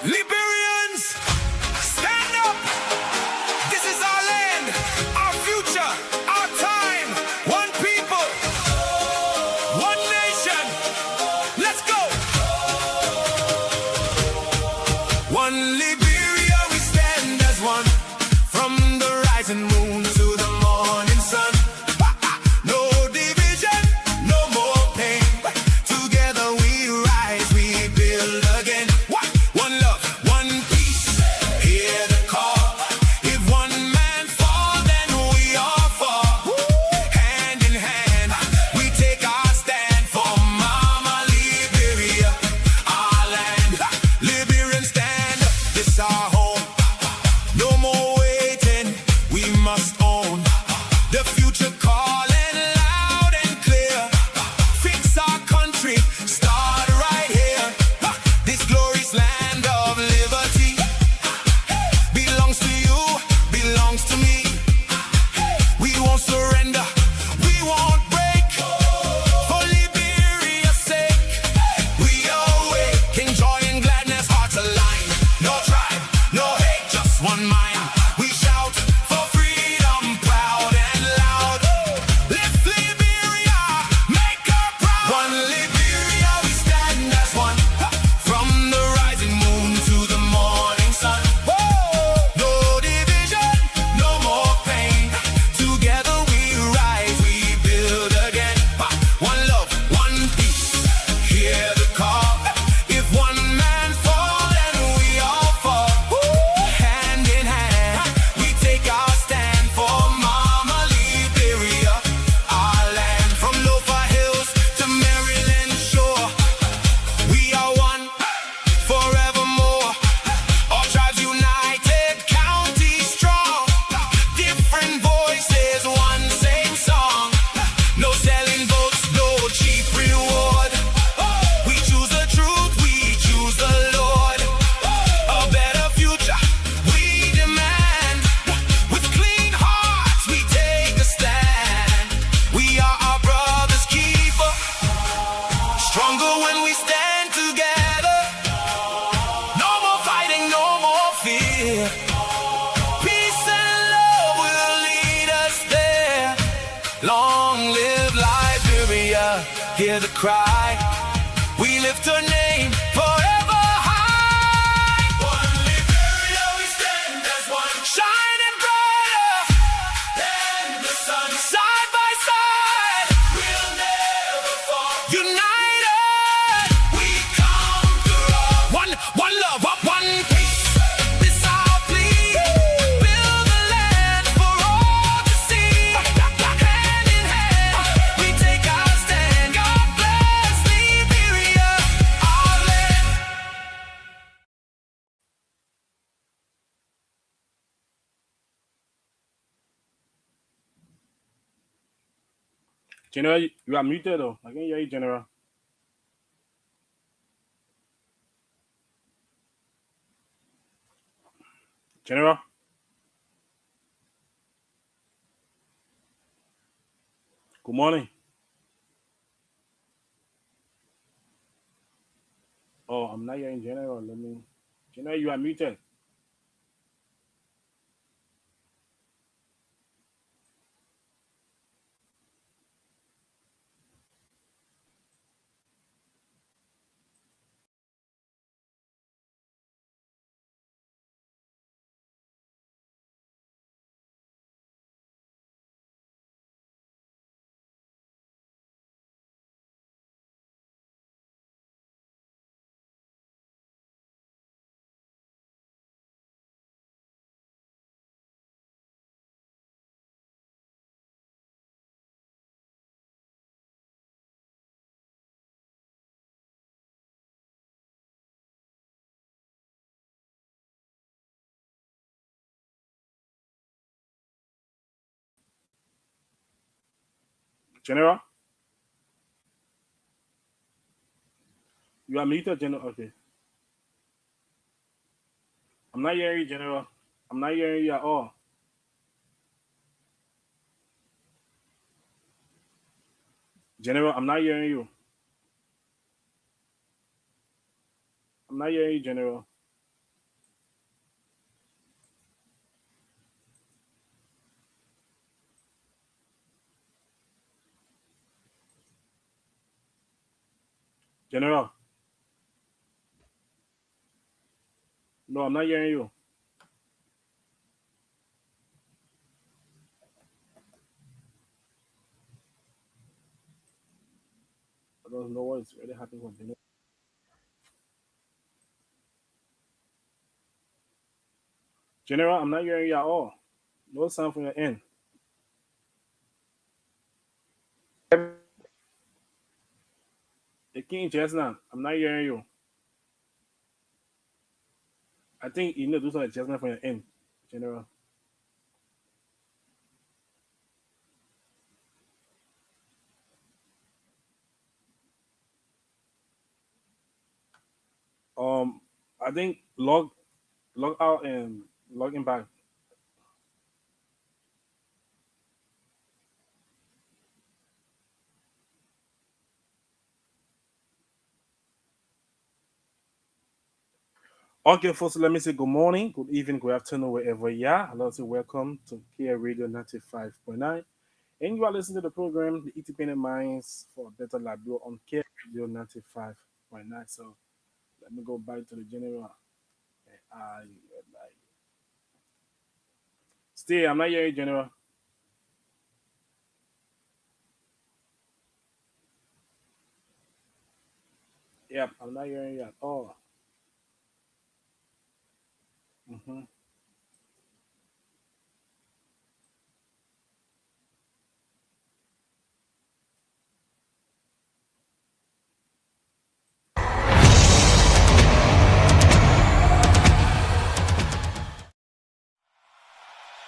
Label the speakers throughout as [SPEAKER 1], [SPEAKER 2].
[SPEAKER 1] Liberians, stand up. This is our land, our future, our time. One people, one nation. Let's go. One Liberia, we stand as one. From the rising moon to the morning sun. No division, no more pain. Together we rise, we build again. One love, one peace, hear the call. If one man fall, then we all fall. Hand in hand, we take our stand for Mama Liberia, our land. Liberian stand up, this our home. No more waiting, we must own. The future calling loud and clear. Fix our country, start right here. This glorious land of liberty belongs to you, belongs to me. We won't surrender, we won't break. For Liberia's sake, we awake in joy and gladness, hearts aligned. No tribe, no hate, just one mind. We shout for freedom, proud and loud. Lift Liberia, make her proud. One Liberia, we stand as one. From the rising moon to the morning sun. No division, no more pain. Together we rise, we build again. One love, one peace, hear the call. If one man fall, then we all fall. Hand in hand, we take our stand for Mama Liberia, our land. From Lofa Hills to Maryland shore, we are one forevermore. All tribes united, county strong. Different voices, one same song. No selling votes, no cheap reward. We choose the truth, we choose the Lord. A better future, we demand. With clean hearts, we take a stand. We are our brother's keeper. Stronger when we stand together. No more fighting, no more fear. Peace and love will lead us there. Long live Liberia, hear the cry. We lift her name forever high. One Liberia, we stand as one. Shining brighter than the sun. Side by side, we'll never fall. United, we conquer all. One love, one peace. This our plea. Build a land for all to see. Hand in hand, we take our stand. God bless Liberia, our land.
[SPEAKER 2] General, you are muted though. I can hear you, General. General. Good morning. Oh, I'm not hearing General. General, you are muted. General, you are muted, General. Okay. I'm not hearing you, General. I'm not hearing you at all. General, I'm not hearing you. I'm not hearing you, General. General. No, I'm not hearing you. I don't know what's really happening with General. General, I'm not hearing you at all. No sound from your end. The King Chestnut, I'm not hearing you. I think you need to do some adjustment from your end, General. Um, I think log out and log in back. Okay, folks, let me say good morning, good evening, good afternoon, wherever you are. I'd like to say welcome to KR Radio 95.9. And you are listening to the program, The Independent Minds for a Better Life on KR Radio 95.9. So let me go back to the general. Like, still, I'm not hearing general. Yep, I'm not hearing you at all. Hmm.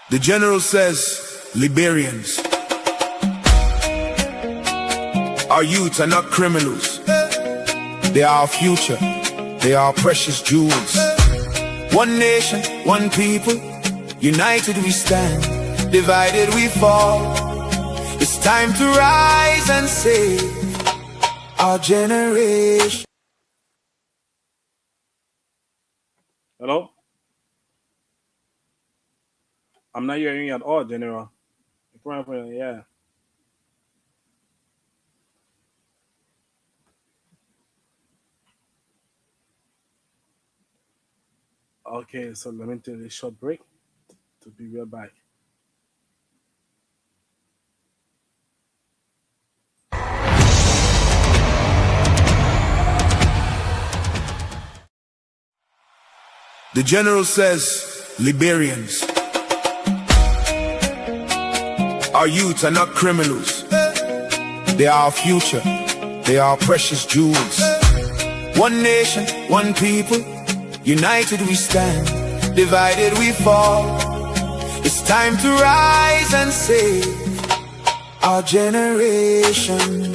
[SPEAKER 1] The general says, Liberians, our youth are not criminals. They are our future. They are our precious jewels. One nation, one people, united we stand, divided we fall. It's time to rise and save our generation.
[SPEAKER 2] Hello? I'm not hearing you at all, general. Yeah. Okay, so let me take a short break to be right back.
[SPEAKER 1] The general says, Liberians, our youth are not criminals. They are our future. They are our precious jewels. One nation, one people, united we stand, divided we fall. It's time to rise and save our generation.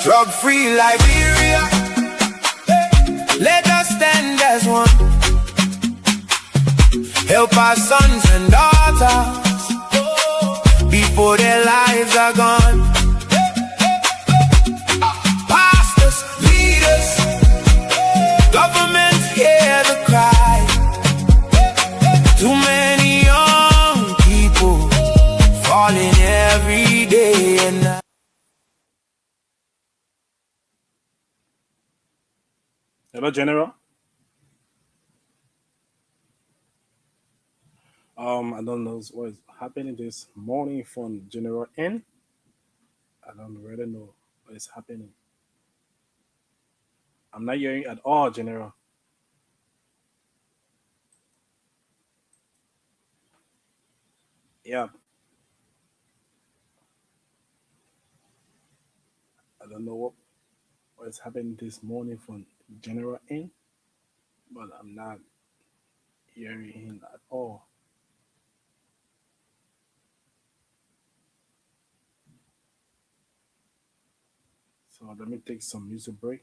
[SPEAKER 1] Drug-free Liberia, let us stand as one. Help our sons and daughters before their lives are gone. Pastors, leaders, governments hear the cry. Too many young people falling every day and night.
[SPEAKER 2] Hello, General. I don't know what is happening this morning from General N. I don't really know what is happening. I'm not hearing at all, General. Yeah, I don't know what is happening this morning from General N, but I'm not hearing him at all. So let me take some music break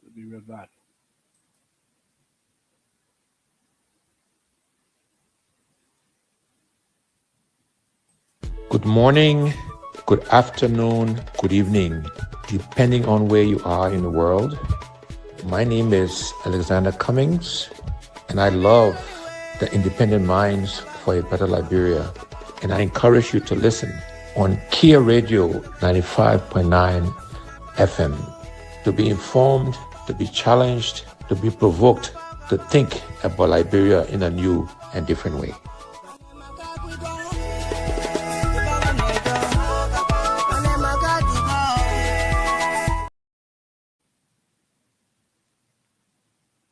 [SPEAKER 2] to be right back.
[SPEAKER 3] Good morning, good afternoon, good evening, depending on where you are in the world. My name is Alexander Cummings, and I love the Independent Minds for a Better Liberia. And I encourage you to listen on Kia Radio 95.9 FM. To be informed, to be challenged, to be provoked, to think about Liberia in a new and different way.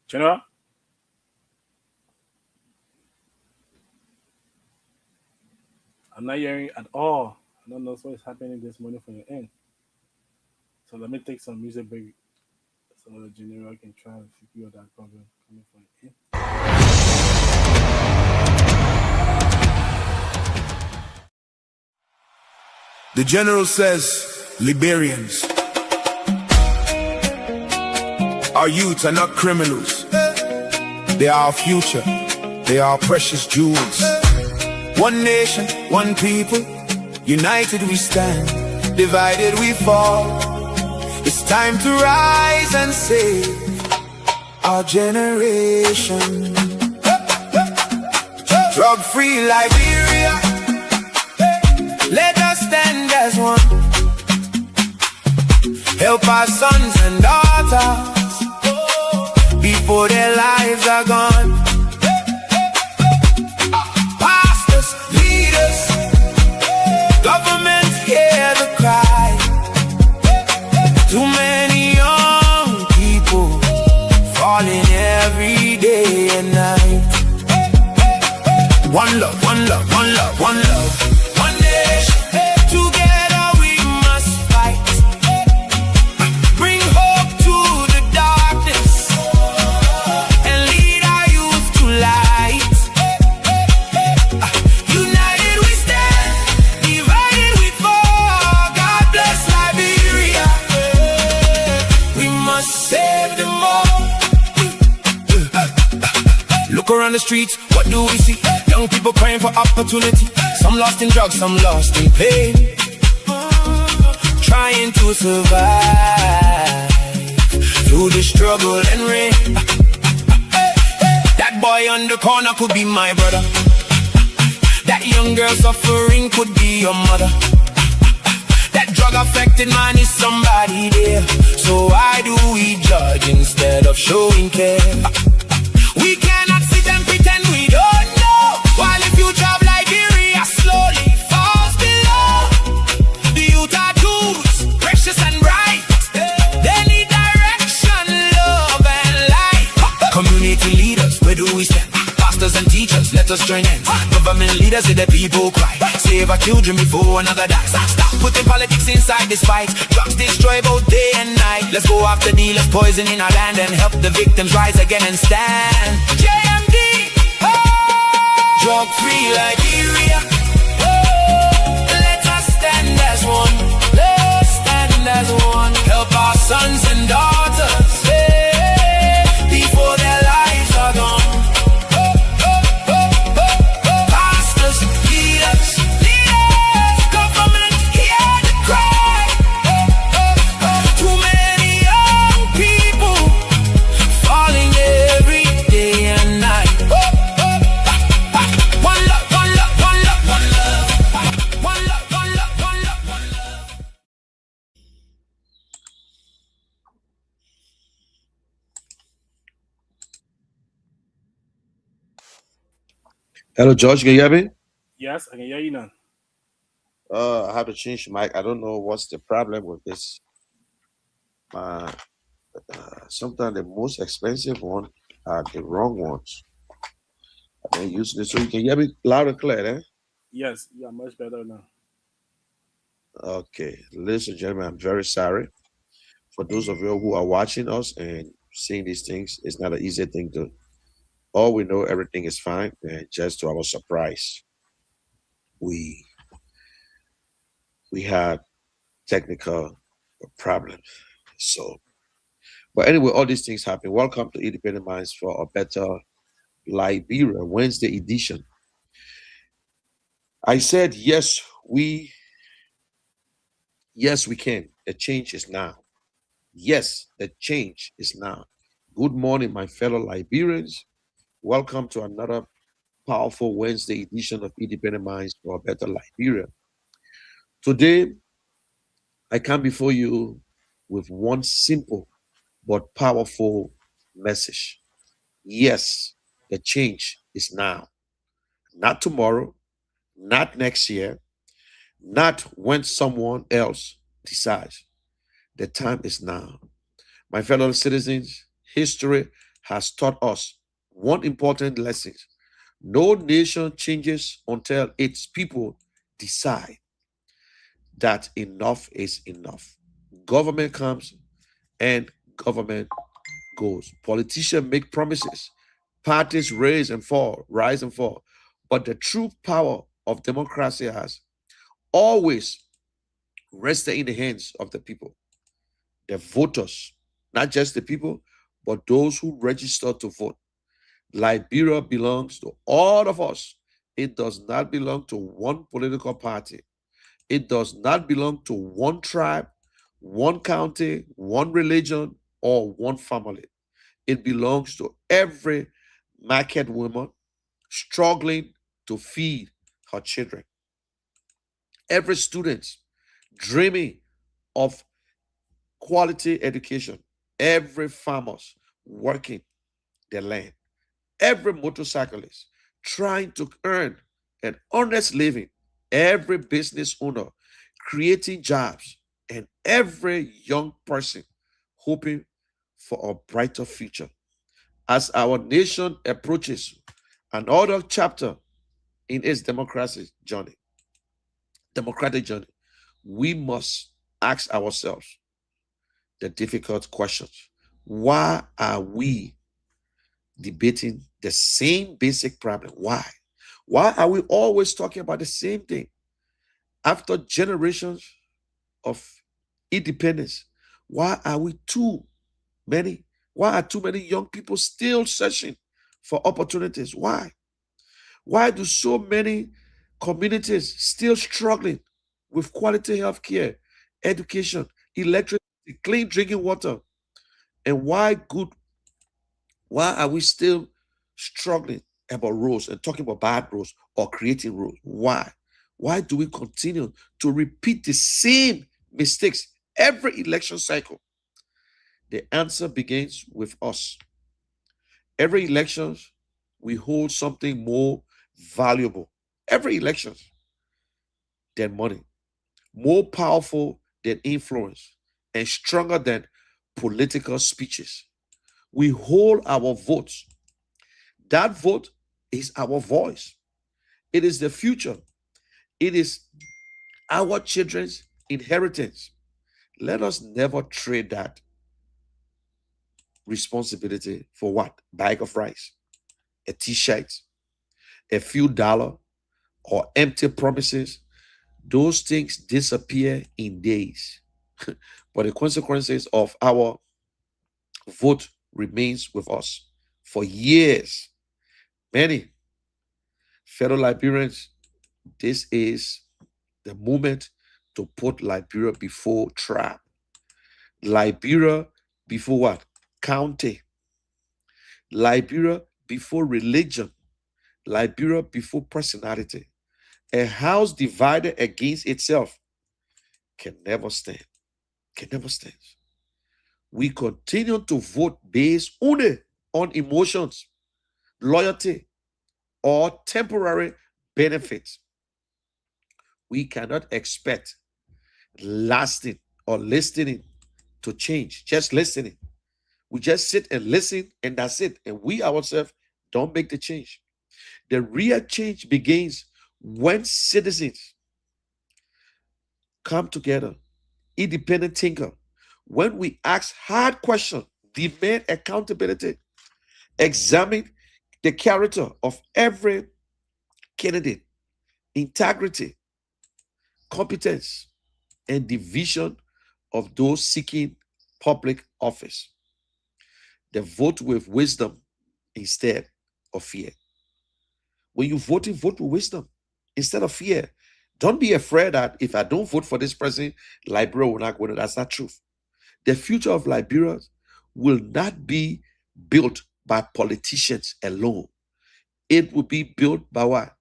[SPEAKER 2] General? I'm not hearing at all. I don't know what is happening this morning from your end. So let me take some music break so the general can try and figure out that problem coming from your end.
[SPEAKER 1] The general says, Liberians, our youth are not criminals. They are our future. They are our precious jewels. One nation, one people, united we stand, divided we fall. It's time to rise and save our generation. Drug-free Liberia, let us stand as one. Help our sons and daughters before their lives are gone. Pastors, leaders, governments hear the cry. Too many young people falling every day and night. One love, one love, one love, one love, one nation. Together we must fight. Bring hope to the darkness and lead our youth to light. United we stand, divided we fall. God bless Liberia. We must save them all. Look around the streets, what do we see? Young people crying for opportunity. Some lost in drugs, some lost in pain, trying to survive through the struggle and rain. That boy on the corner could be my brother. That young girl suffering could be your mother. That drug affected man is somebody there. So why do we judge instead of showing care? We cannot sit and pretend we don't know, while the future of Liberia slowly falls below. The youth are tools, precious and bright. They need direction, love and light. Community leaders, where do we stand? Pastors and teachers, let us join hands. Government leaders, let the people cry. Save our children before another dies. Stop putting politics inside this fight. Drugs destroy both day and night. Let's go after dealers poisoning our land and help the victims rise again and stand. JMD, drug-free Liberia. Let us stand as one. Let's stand as one. Help our sons and daughters before their lives are gone. Pastors, leaders, government, hear the cry. Too many young people falling every day and night. One love, one love, one love, one love. One love, one love, one love, one love.
[SPEAKER 4] Hello, George. Can you hear me?
[SPEAKER 2] Yes, I can hear you now.
[SPEAKER 4] I have to change the mic. I don't know what's the problem with this. Sometimes the most expensive one are the wrong ones. I don't use this, so you can hear me loud and clear, eh?
[SPEAKER 2] Yes, you are much better now.
[SPEAKER 4] Okay, ladies and gentlemen, I'm very sorry. For those of you who are watching us and seeing these things, it's not an easy thing to. All we know, everything is fine, and just to our surprise, we had technical problems. So, but anyway, all these things happen. Welcome to Independent Minds for a Better Liberia Wednesday edition. I said yes, we can. The change is now. Yes, the change is now. Good morning, my fellow Liberians. Welcome to another powerful Wednesday edition of Independent Minds for a Better Liberia. Today, I come before you with one simple but powerful message. Yes, the change is now, not tomorrow, not next year, not when someone else decides. The time is now. My fellow citizens, history has taught us one important lesson. No nation changes until its people decide that enough is enough. Government comes and government goes. Politicians make promises. Parties rise and fall. But the true power of democracy has always rested in the hands of the people, the voters, not just the people, but those who register to vote. Liberia belongs to all of us. It does not belong to one political party. It does not belong to one tribe, one county, one religion, or one family. It belongs to every market woman struggling to feed her children, every student dreaming of quality education, every farmers working their land, every motorcyclist trying to earn an honest living, every business owner creating jobs, and every young person hoping for a brighter future. As our nation approaches another chapter in its democratic journey, we must ask ourselves the difficult questions. Why are we debating the same basic problem? Why? Why are we always talking about the same thing? After generations of independence, why are we too many? Why are too many young people still searching for opportunities? Why? Why do so many communities still struggling with quality health care, education, electricity, clean drinking water? And why are we still struggling about rules and talking about bad rules or creating rules? Why? Why do we continue to repeat the same mistakes every election cycle? The answer begins with us. Every election, we hold something more valuable. Every election than money, more powerful than influence, and stronger than political speeches. We hold our votes. That vote is our voice. It is the future. It is our children's inheritance. Let us never trade that responsibility for what? Bag of rice, a t-shirt, a few dollar, or empty promises. Those things disappear in days. But the consequences of our vote remains with us for years. Many fellow Liberians, this is the moment to put Liberia before tribe. Liberia before what? County. Liberia before religion. Liberia before personality. A house divided against itself can never stand. Can never stand. We continue to vote based only on emotions, loyalty, or temporary benefits. We cannot expect lasting or listening to change. Just listening. We just sit and listen, and that's it. And we ourselves don't make the change. The real change begins when citizens come together, independent thinker, when we ask hard questions, demand accountability, examine the character of every candidate, integrity, competence, and the vision of those seeking public office. They vote with wisdom instead of fear. When you vote with wisdom instead of fear. Don't be afraid that if I don't vote for this person, Liberia will not win. That's not truth. The future of Liberia will not be built by politicians alone. It will be built by what?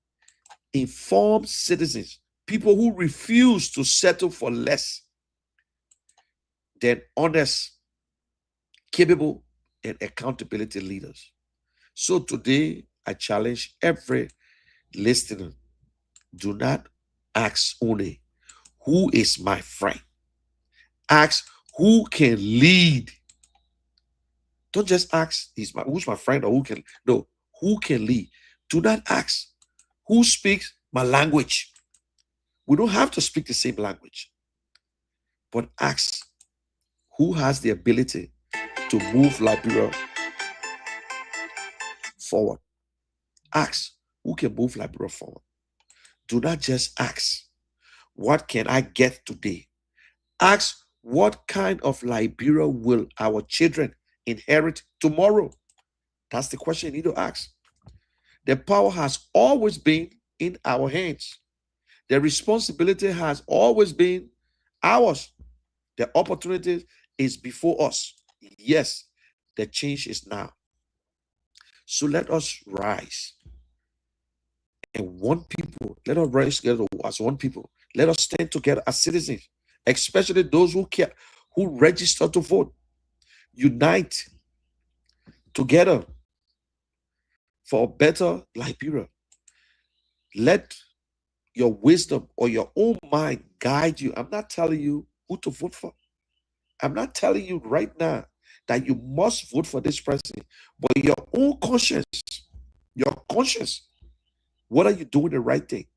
[SPEAKER 4] Informed citizens, People who refuse to settle for less than honest, capable, and accountability leaders. So today, I challenge every listener, do not ask only, who is my friend? Ask, who can lead? Don't just ask, who's my friend or who can, no, who can lead? Do not ask, who speaks my language? We don't have to speak the same language, but ask, who has the ability to move Liberia forward? Ask, who can move Liberia forward? Do not just ask, what can I get today? Ask, what kind of Liberia will our children inherit tomorrow? That's the question you need to ask. The power has always been in our hands. The responsibility has always been ours. The opportunity is before us. Yes, the change is now. So let us rise and one people. Let us rise together as one people. Let us stand together as citizens, especially those who care, who register to vote. Unite together for a better Liberia. Let your wisdom or your own mind guide you. I'm not telling you who to vote for. I'm not telling you right now that you must vote for this person, but your own conscience, what are you doing the right thing?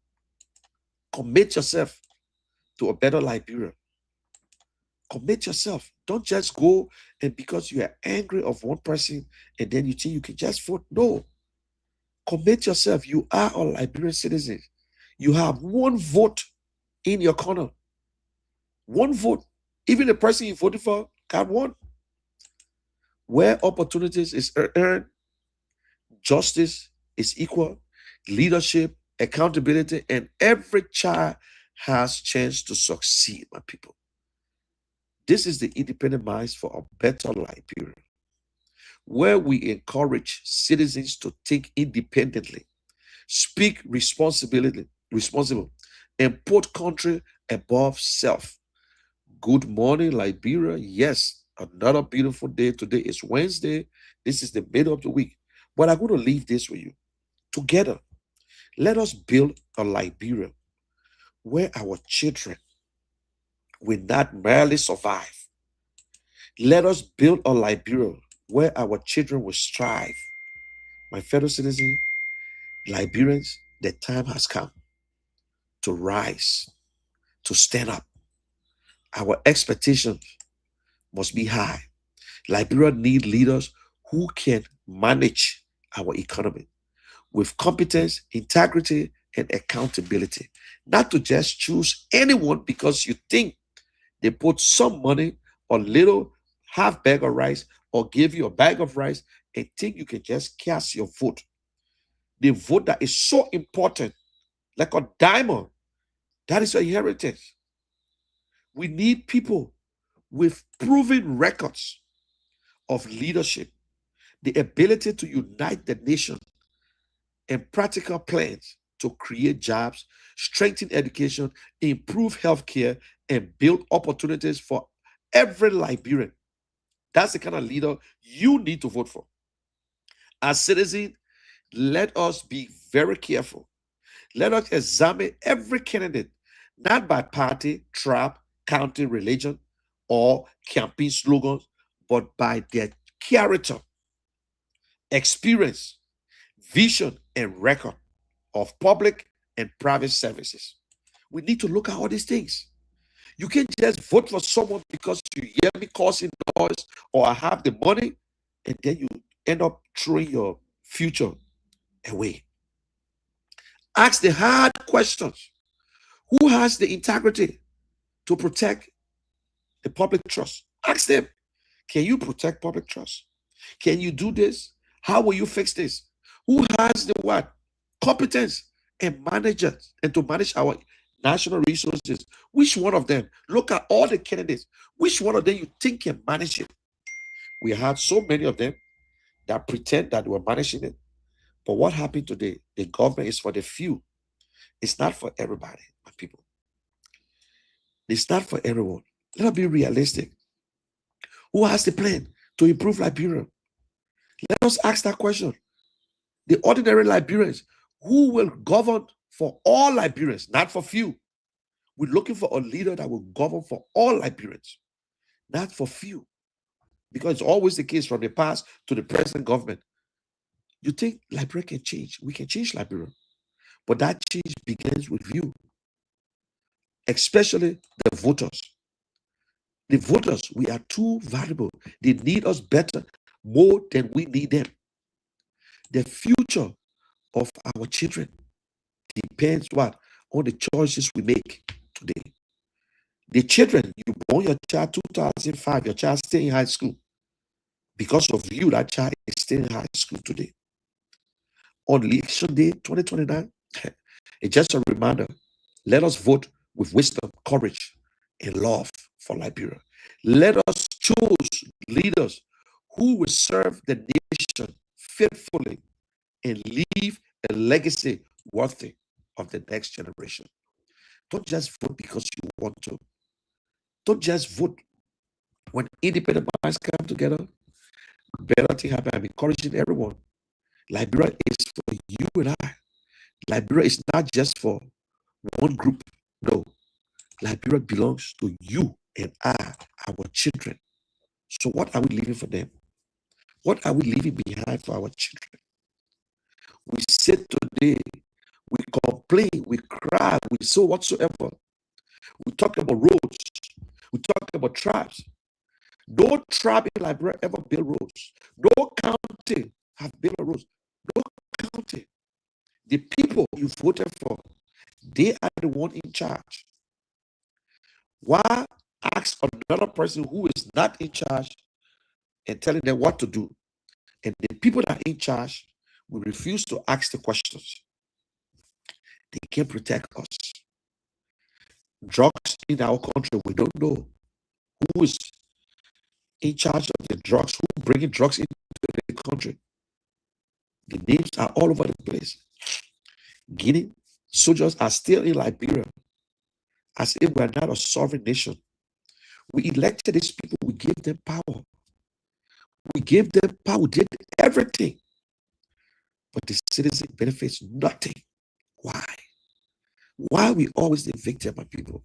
[SPEAKER 4] Commit yourself to a better Liberia. Commit yourself. Don't just go and because you are angry of one person and then you think you can just vote. No. Commit yourself. You are a Liberian citizen. You have one vote in your corner. One vote. Even the person you voted for got one. Where opportunities is earned, justice is equal, leadership, accountability, and every child has chance to succeed, my people. This is the Independent Minds for a Better Liberia, where we encourage citizens to think independently, speak responsible, and put country above self. Good morning, Liberia. Yes, another beautiful day. Today is Wednesday. This is the middle of the week. But I'm going to leave this with you. Together, let us build a Liberia where our children will not merely survive. Let us build a Liberia where our children will strive. My fellow citizens, Liberians, the time has come to rise, to stand up. Our expectations must be high. Liberia need leaders who can manage our economy with competence, integrity, and accountability. Not to just choose anyone because you think they put some money or little half bag of rice or give you a bag of rice and think you can just cast your vote. The vote that is so important, like a diamond, that is your inheritance. We need people with proven records of leadership, the ability to unite the nation, and practical plans to create jobs, strengthen education, improve healthcare, and build opportunities for every Liberian. That's the kind of leader you need to vote for. As citizens, let us be very careful. Let us examine every candidate, not by party, tribe, county, religion, or campaign slogans, but by their character, experience, vision, and record of public and private services. We need to look at all these things. You can't just vote for someone because you hear me causing noise or I have the money, and then you end up throwing your future away. Ask the hard questions. Who has the integrity to protect the public trust? Ask them, can you protect public trust? Can you do this? How will you fix this? Who has the what? Competence and managers and to manage our national resources? Which one of them? Look at all the candidates. Which one of them you think can manage it? We had so many of them that pretend that we're managing it. But what happened today? The government is for the few. It's not for everybody, my people. It's not for everyone. Let us be realistic. Who has the plan to improve Liberia? Let us ask that question. The ordinary Liberians, who will govern for all Liberians, not for few. We're looking for a leader that will govern for all Liberians, not for few. Because it's always the case from the past to the present government. You think Liberia can change? We can change Liberia. But that change begins with you, especially the voters. The voters, we are too valuable. They need us better, more than we need them. The future of our children depends what? On the choices we make today. The children, you born your child 2005, your child stay in high school. Because of you, that child is still in high school today. On election day 2029, it's just a reminder. Let us vote with wisdom, courage, and love for Liberia. Let us choose leaders who will serve the nation faithfully and leave a legacy worthy of the next generation. Don't just vote because you want to. Don't just vote when independent minds come together. Better thing happen. I'm encouraging everyone. Liberia is for you and I. Liberia is not just for one group. No. Liberia belongs to you and I, our children. So what are we leaving for them? What are we leaving behind for our children? We sit today, we complain, we cry, we so whatsoever. We talk about roads. We talk about tribes. No tribe in Liberia ever built roads. No county have built roads. No county. The people you voted for, they are the one in charge. Why ask another person who is not in charge and telling them what to do? And the people that are in charge will refuse to ask the questions. They can't protect us. Drugs in our country, we don't know who is in charge of the drugs, who bringing drugs into the country. The names are all over the place. Guinea soldiers are still in Liberia as if we're not a sovereign nation. We elected these people, we gave them power. We gave them power, we did everything. But the citizen benefits nothing. Why? Why are we always the victim of people?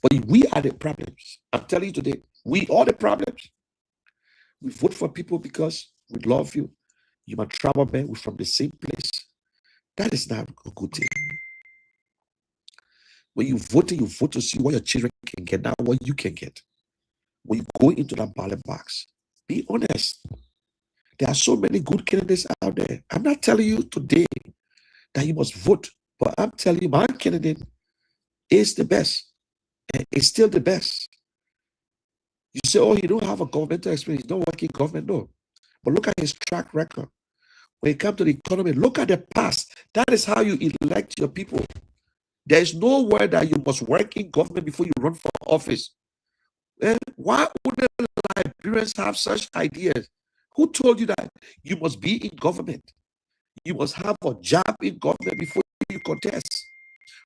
[SPEAKER 4] But we are the problems. I'm telling you today, we are the problems. We vote for people because we love you. You're my tribal man, we're from the same place. That is not a good thing. When you vote to see what your children can get, not what you can get. When you go into that ballot box, be honest. There are so many good candidates out there. I'm not telling you today that you must vote, but I'm telling you my candidate is the best and is still the best. You say, oh, he don't have a governmental experience. He's not working government. No. But look at his track record. When it comes to the economy, look at the past. That is how you elect your people. There is nowhere that you must work in government before you run for office. Why would Liberians have such ideas? Who told you that you must be in government? You must have a job in government before you contest.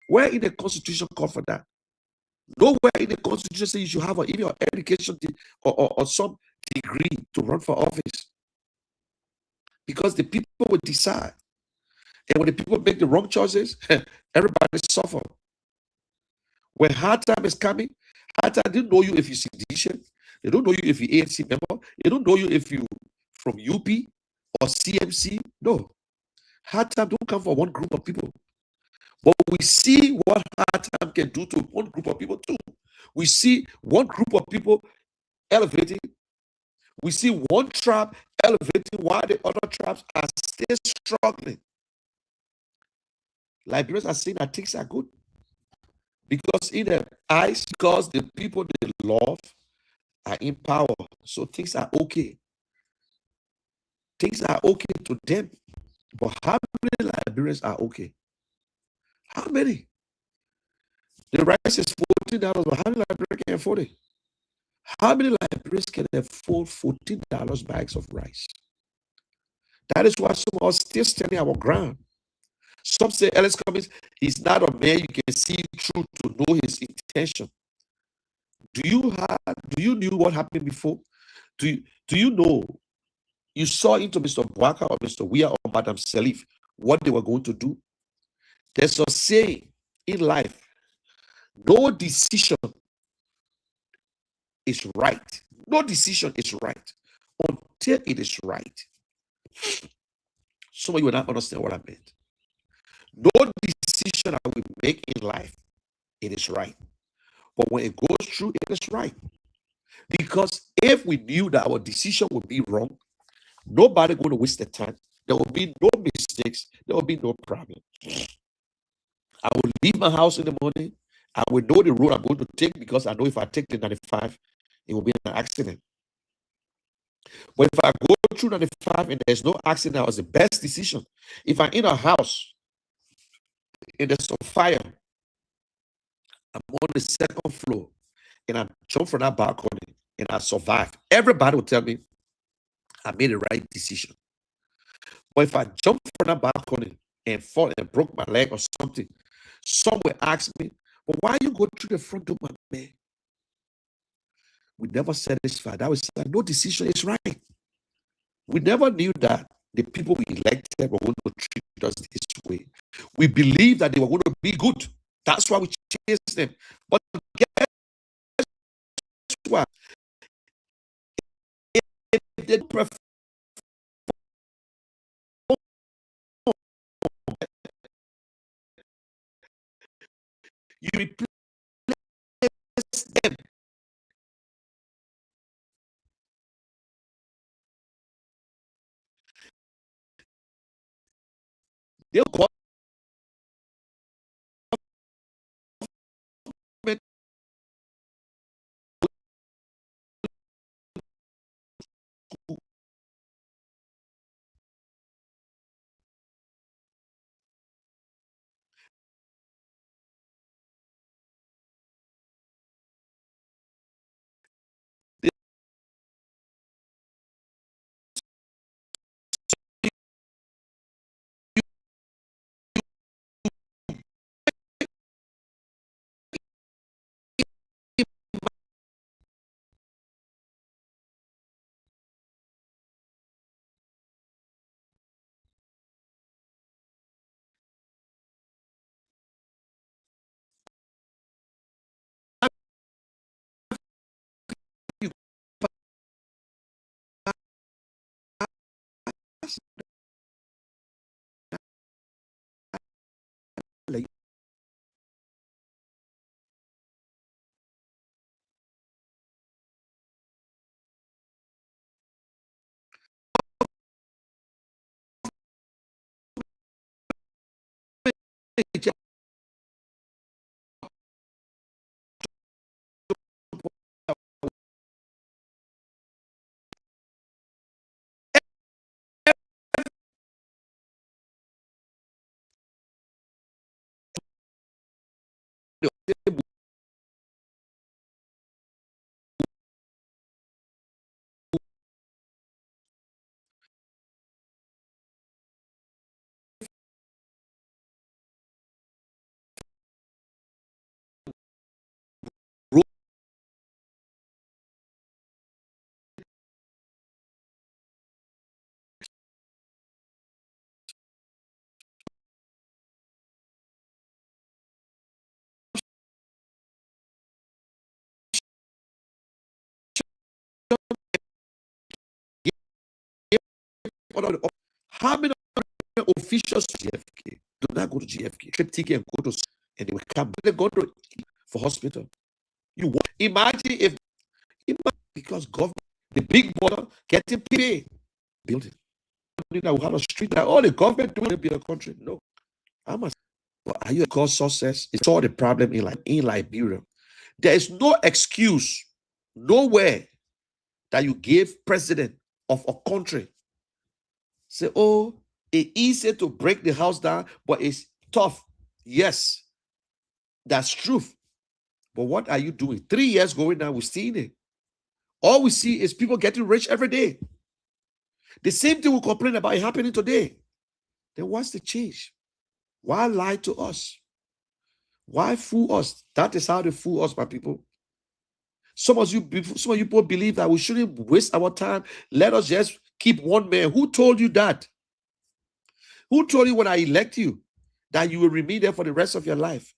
[SPEAKER 4] Where in the Constitution call for that? Nowhere in the Constitution says you should have even an education or some degree to run for office. Because the people will decide. And when the people make the wrong choices, everybody suffer. When hard time is coming, hard time, they don't know you if you're seditious. They don't know you if you're ANC member. They don't know you if you from UP or CMC. No. Hard time don't come for one group of people. But we see what hard time can do to one group of people too. We see one group of people elevating. We see one tribe elevating while the other tribes are still struggling. Liberians are saying that things are good. Because in their eyes, because the people they love are in power. So things are okay. Things are okay to them. But how many Liberians are okay? How many? The rice is $14, but how many Liberians can afford it? How many Liberians can afford $14 bags of rice? That is why some of us still standing our ground. Some say Ellis Cummings, he's not a man you can see through to know his intention. Do you knew what happened before? Do you know? You saw into Mr. Bwaka or Mr. Weah or Madam Salif what they were going to do. There's a saying in life: no decision is right. No decision is right until it is right. Some of you will not understand what I meant. No decision that we make in life, it is right. But when it goes through, it is right. Because if we knew that our decision would be wrong, nobody going to waste their time. There will be no mistakes. There will be no problem. I will leave my house in the morning. I will know the road I'm going to take because I know if I take the 95, it will be an accident. But if I go through 95 and there's no accident, that was the best decision. If I'm in a house and there's some fire, I'm on the second floor and I jump from that balcony and I survive, everybody will tell me I made the right decision. But if I jump from that balcony and fall and broke my leg or something, some will ask me, well, why you go through the front door, my man? We never satisfied. That was no decision is right. We never knew that the people we elected were going to treat us this way. We believed that they were going to be good. That's why we chased them. But guess what? If they perform, you replace them. They'll call it. How many officials GFK do not go to GFK? Trip ticket and go to, and they will come. They go to for hospital. Imagine if because government, the big border getting paid, building. That we have a street that all the government doing to be a country. No, I must. But are you a cause success? It's all the problem in Liberia. There is no excuse, nowhere that you give president of a country. Say, oh, it's easy to break the house down, but it's tough. Yes, that's truth. But what are you doing? 3 years going now, we're seeing it. All we see is people getting rich every day. The same thing we complain about is happening today. Then what's the change? Why lie to us? Why fool us? That is how they fool us, my people. Some of you people believe that we shouldn't waste our time. Let us just keep one man. Who told you that? Who told you when I elect you that you will remain there for the rest of your life?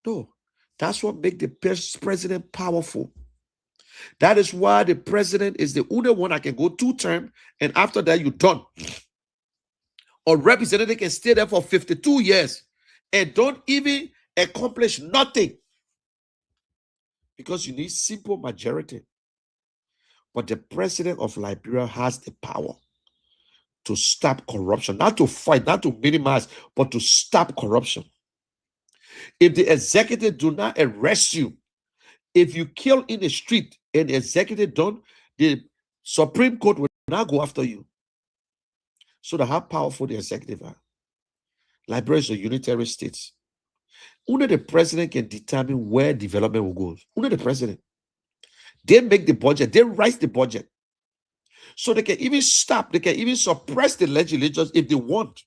[SPEAKER 4] No. That's what makes the president powerful. That is why the president is the only one that can go 2 terms, and after that, you're done. Or representative can stay there for 52 years and don't even accomplish nothing because you need simple majority. But the president of Liberia has the power to stop corruption, not to fight, not to minimize, but to stop corruption. If the executive do not arrest you, if you kill in the street and the executive don't, the Supreme Court will not go after you. So how powerful the executive are. Liberia is a unitary state. Only the president can determine where development will go. Only the president. They make the budget. They write the budget. So they can even stop. They can even suppress the legislators if they want.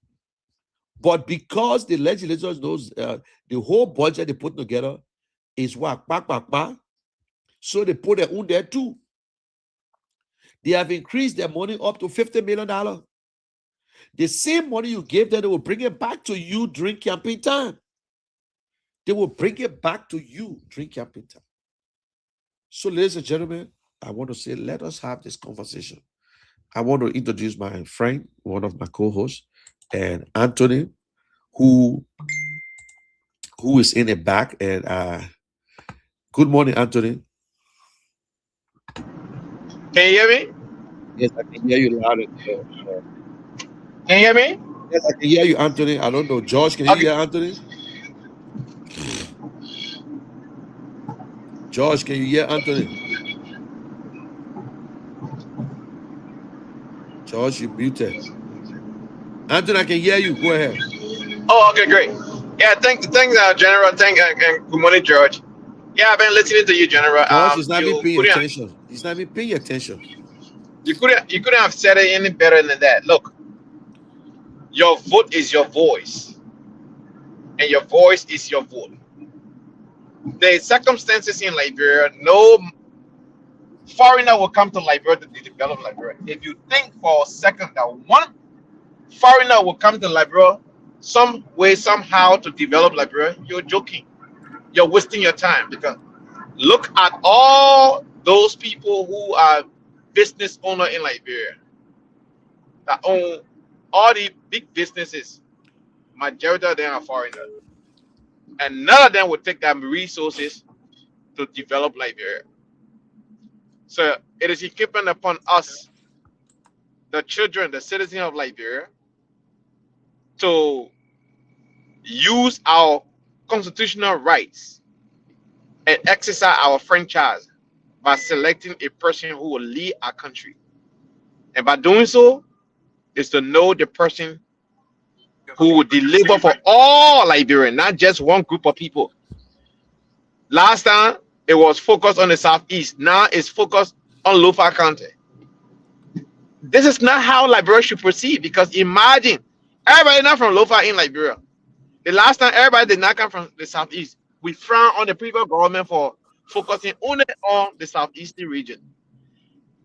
[SPEAKER 4] But because the legislators knows the whole budget they put together is what? So they put their own there too. They have increased their money up to $50 million. The same money you gave them, they will bring it back to you during campaign time. They will bring it back to you during campaign time. So, ladies and gentlemen, I want to say, let us have this conversation. I want to introduce my friend, one of my co-hosts, and Anthony, who is in the back. And good morning, Anthony.
[SPEAKER 5] Can you hear me?
[SPEAKER 4] Yes, I can hear you loud and clear.
[SPEAKER 5] Can you hear me?
[SPEAKER 4] Yes, I can hear you, Anthony. I don't know. George, can you hear Anthony? George, can you hear Anthony? George, you muted. Anthony, I can hear you. Go ahead.
[SPEAKER 5] Oh, okay, great. Yeah, thanks, General. And good morning, George. Yeah, I've been listening to you, General.
[SPEAKER 4] George is not even paying attention. He's not even paying attention.
[SPEAKER 5] You couldn't have said it any better than that. Look, your vote is your voice, and your voice is your vote. The circumstances in Liberia, no foreigner will come to Liberia to develop Liberia. If you think for a second that one foreigner will come to Liberia some way, somehow to develop Liberia, you're joking. You're wasting your time, because look at all those people who are business owner in Liberia that own all the big businesses. Majority of them are foreigners, and none of them would take their resources to develop Liberia. So it is incumbent upon us, the children, the citizens of Liberia, to use our constitutional rights and exercise our franchise by selecting a person who will lead our country. And by doing so, is to know the person who will deliver for all Liberians, not just one group of people. Last time, it was focused on the Southeast. Now it's focused on Lofa County. This is not how Liberia should proceed, because imagine, everybody not from Lofa in Liberia. The last time, everybody did not come from the Southeast. We frown on the previous government for focusing only on the Southeastern region.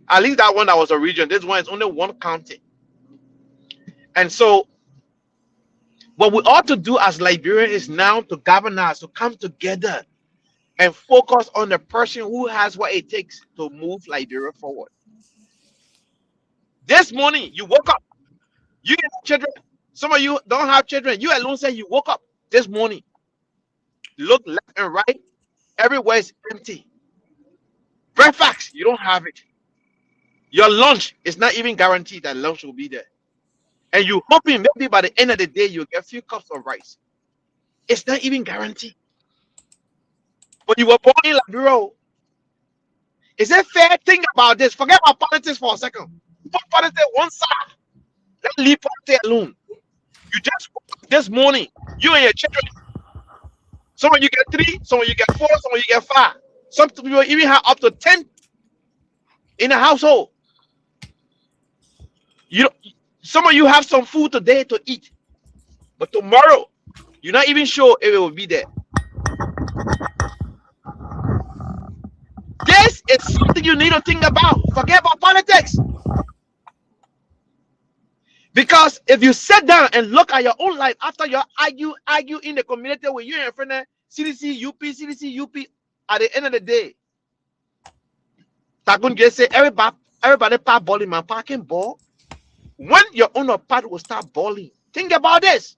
[SPEAKER 5] At least that one that was a region. This one is only one county. And so, what we ought to do as Liberia is now to governors to come together and focus on the person who has what it takes to move Liberia forward. This morning, you woke up. You have children. Some of you don't have children. You alone say you woke up this morning. Look left and right. Everywhere is empty. Breakfast, you don't have it. Your lunch is not even guaranteed that lunch will be there. And you hoping maybe by the end of the day you'll get a few cups of rice. It's not even guaranteed. But you were born in Liberia. Is it fair? Think about this. Forget about politics for a second. Put politics one side. Let's leave politics alone. You just woke up this morning. You and your children. Some of you get 3, some of you get 4, some of you get 5. Some people even have up to 10 in a household. Some of you have some food today to eat, but tomorrow you're not even sure if it will be there. It's something you need to think about. Forget about politics. Because if you sit down and look at your own life after you argue in the community with you and your friend, CDC, UP, at the end of the day, Tagun just say everybody part balling, man, parking ball. When your owner part will start balling, think about this.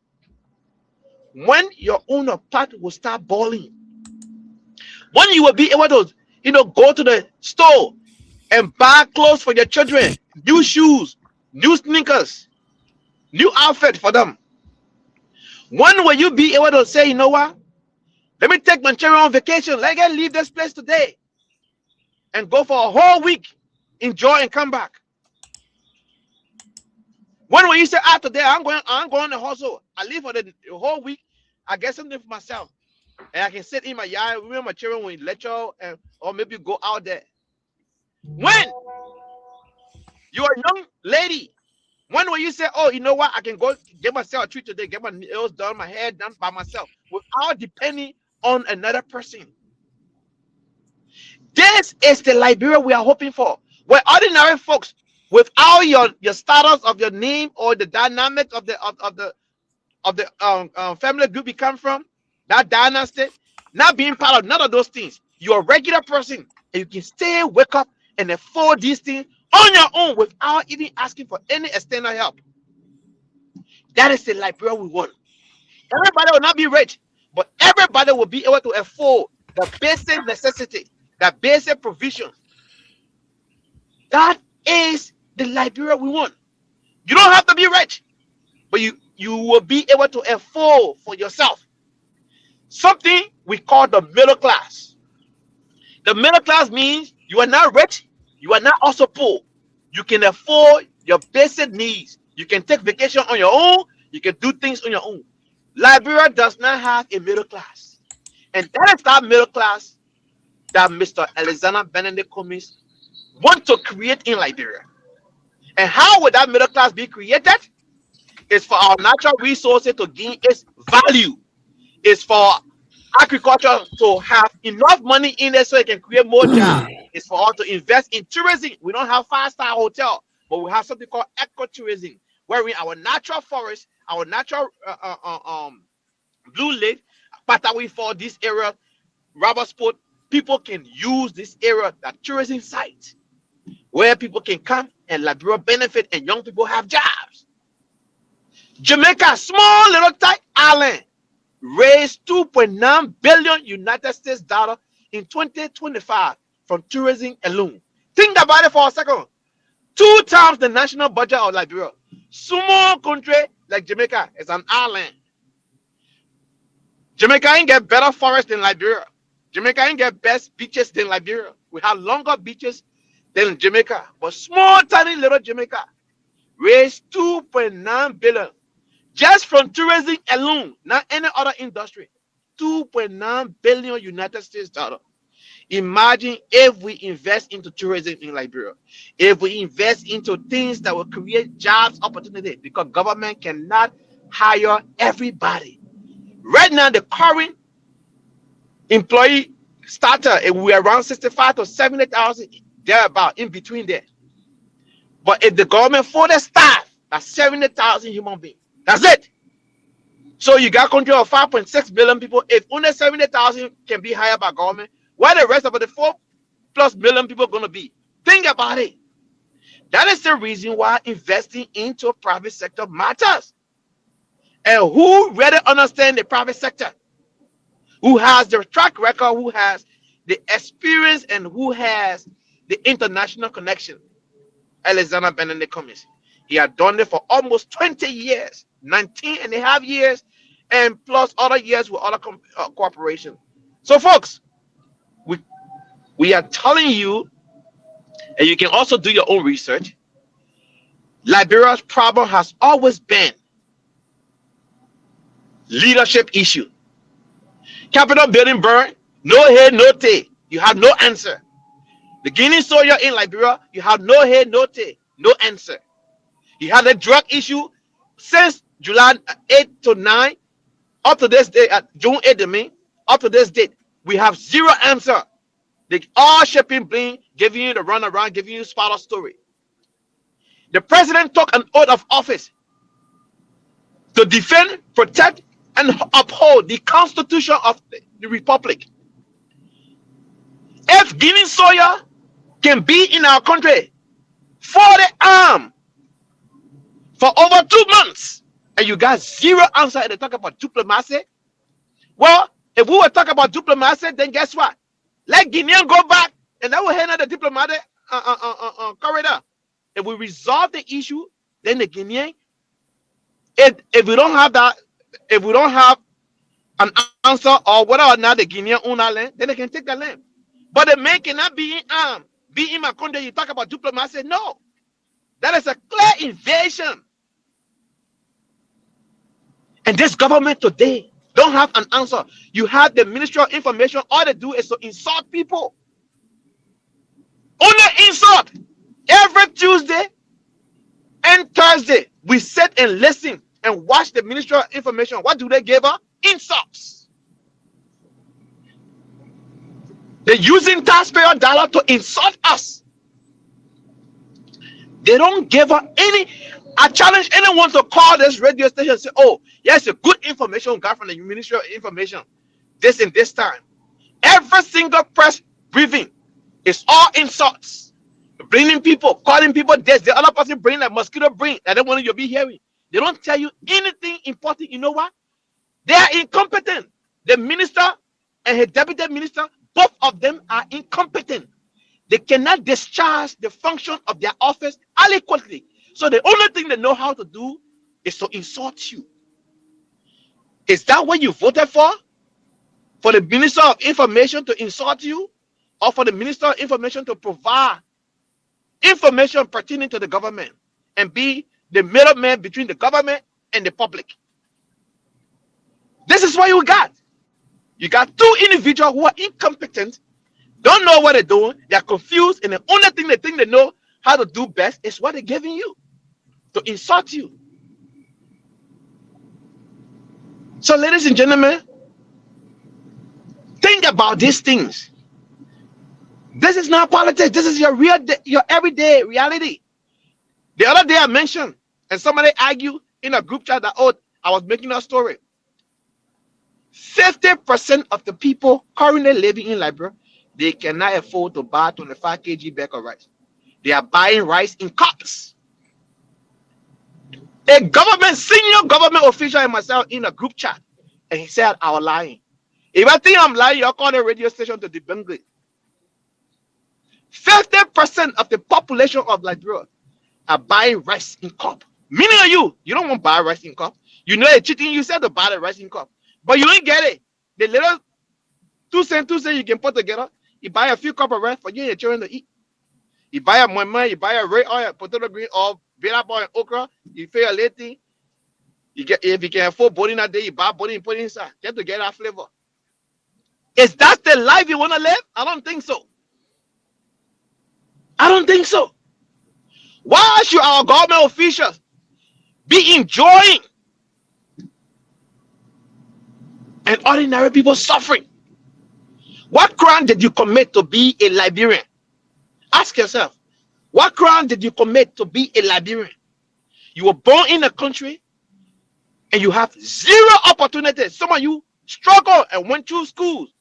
[SPEAKER 5] When your owner part will start balling, when you will be able to, go to the store and buy clothes for your children, new shoes, new sneakers, new outfit for them. When will you be able to say, you know what? Let me take my children on vacation. Let me leave this place today and go for a whole week, enjoy and come back. When will you say, today I'm going to hustle. I leave for the whole week. I get something for myself. And I can sit in my yard with my children when lecture or maybe go out there. When you're a young lady, when will you say, oh, you know what? I can go get myself a treat today, get my nails done, my hair done by myself without depending on another person. This is the Liberia we are hoping for, where ordinary folks, without your status of your name or the dynamic of the family group you come from, that dynasty, not being part of none of those things. You're a regular person, and you can stay, wake up, and afford these things on your own without even asking for any external help. That is the Liberia we want. Everybody will not be rich, but everybody will be able to afford the basic necessity, the basic provisions. That is the Liberia we want. You don't have to be rich, but you will be able to afford for yourself something we call the middle class. The middle class means you are not rich, you are not also poor. You can afford your basic needs. You can take vacation on your own. You can do things on your own. Liberia does not have a middle class. And that is that middle class that Mr. Alexander Benedict Cummings wants to create in Liberia. And how would that middle class be created? It's for our natural resources to gain its value. It's for agriculture to have enough money in there so it can create more jobs. It's for us to invest in tourism. We don't have 5-star hotel, but we have something called ecotourism, where we our natural forest, our natural blue lake, Patawi for this area, rubber sport, people can use this area, that tourism site, where people can come and Liberia benefit and young people have jobs. Jamaica, small little tight island, raised 2.9 billion United States dollar in 2025 from tourism alone. Think about it for a second. 2 times the national budget of Liberia. Small country like Jamaica is an island. Jamaica ain't get better forest than Liberia. Jamaica ain't get best beaches than Liberia. We have longer beaches than Jamaica, but small tiny little Jamaica raised 2.9 billion just from tourism alone, not any other industry. 2.9 billion United States dollar. Imagine if we invest into tourism in Liberia, if we invest into things that will create jobs opportunity, because government cannot hire everybody. Right now, the current employee starter, we're around 65 to 70,000, thereabout, in between there. But if the government for the staff, that's 70,000 human beings. That's it. So you got country of 5.6 billion people. If only 70,000 can be hired by government, where the rest of the 4+ million people going to be? Think about it. That is the reason why investing into private sector matters. And who really understands the private sector? Who has the track record, who has the experience, and who has the international connection? Alexander Benedict Cummings. He had done it for almost 20 years, 19 and a half years, and plus other years with other corporations. So, folks, we are telling you, and you can also do your own research, Liberia's problem has always been leadership issue. Capitol building burned, no head, no tail. You have no answer. The Guinea soldier in Liberia, you have no head, no tail, no answer. You had a drug issue since July 8 to 9, up to this day, June 8 to me, up to this date, we have zero answer. They all shipping bling, giving you the runaround, giving you spoiler story. The president took an oath of office to defend, protect, and uphold the constitution of the republic. If Guinea soya can be in our country for the arm for over 2 months, and you got zero answer, and they talk about diplomacy. Well, if we were talking about diplomacy, then guess what? Let Guinean go back, and that will handle the diplomatic corridor. If we resolve the issue, then the Guinean, if we don't have that, if we don't have an answer or whether or not the Guinean own our land, then they can take the land. But the man cannot be in my country. You talk about diplomacy, no. That is a clear invasion. And this government today don't have an answer. You have the Ministry of Information. All they do is to insult people. Only insult. Every Tuesday and Thursday, we sit and listen and watch the Ministry of Information. What do they give her? Insults. They're using taxpayer dollar to insult us. They don't give her any. I challenge anyone to call this radio station and say, oh, yes, a good information we got from the Ministry of Information. This and this time. Every single press briefing is all insults. Bringing people, calling people this, the other person bring that mosquito bring that they want you to be hearing. They don't tell you anything important. You know what? They are incompetent. The minister and his deputy minister, both of them are incompetent. They cannot discharge the function of their office adequately. So the only thing they know how to do is to insult you. Is that what you voted for? For the Minister of Information to insult you? Or for the Minister of Information to provide information pertaining to the government and be the middleman between the government and the public? This is what you got. You got two individuals who are incompetent, don't know what they're doing, they're confused, and the only thing they think they know how to do best is what they're giving you to insult you. So, ladies and gentlemen, think about these things. This is not politics. This is your your everyday reality. The other day I mentioned, and somebody argued in a group chat that, oh, I was making a story. 50% of the people currently living in Liberia, they cannot afford to buy 25 kg bag of rice. They are buying rice in cups. A senior government official and myself in a group chat, and he said I was lying. If I think I'm lying, you'll call the radio station to debunk it. 50% of the population of Liberia are buying rice in cup. Meaning you don't want to buy rice in cup. You know they're cheating you said to buy the rice in cup. But you ain't get it. The little 2 cents you can put together, you buy a few cup of rice for you and your children to eat. You buy a mama, you buy a red oil, potato green, or bitter boy and okra, you feel a little. You get, if you can afford body that day, you buy body and put it inside just to get that flavor. Is that the life you want to live? I don't think so. I don't think so. Why should our government officials be enjoying and ordinary people suffering? What crime did you commit to be a Liberian? Ask yourself, what crime did you commit to be a Liberian? You were born in a country and you have zero opportunities. Some of you struggle and went through schools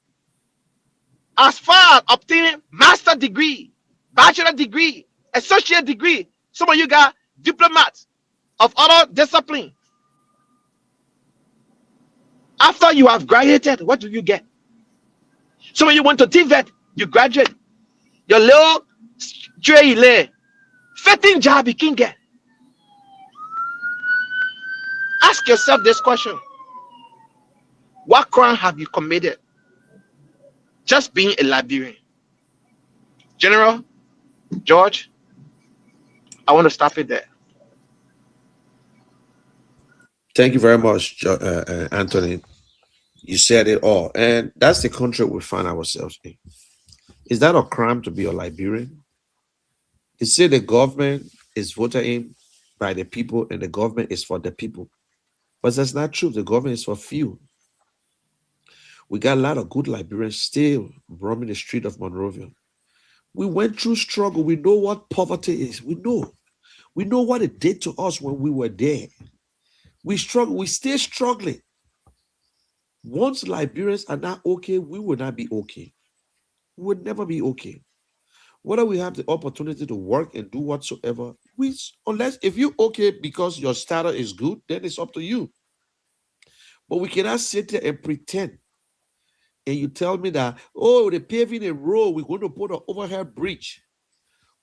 [SPEAKER 5] as far as obtaining master degree, bachelor degree, associate degree. Some of you got diplomats of other discipline. After you have graduated, what do you get? Some of you went to TVET, you graduate. Your little tray lay, fitting job you can get. Ask yourself this question. What crime have you committed just being a Liberian? General, George, I want to stop it there.
[SPEAKER 4] Thank you very much, Anthony. You said it all. And that's the country we find ourselves in. Is that a crime to be a Liberian? They say the government is voted in by the people and the government is for the people. But that's not true. The government is for few. We got a lot of good Liberians still roaming the street of Monrovia. We went through struggle. We know what poverty is. We know. We know what it did to us when we were there. We struggle. We stay struggling. Once Liberians are not okay, we will not be okay. We will never be okay. Whether we have the opportunity to work and do whatsoever, unless if you're okay because your status is good, then it's up to you. But we cannot sit there and pretend. And you tell me that, oh, they're paving a road, we're going to put an overhead bridge.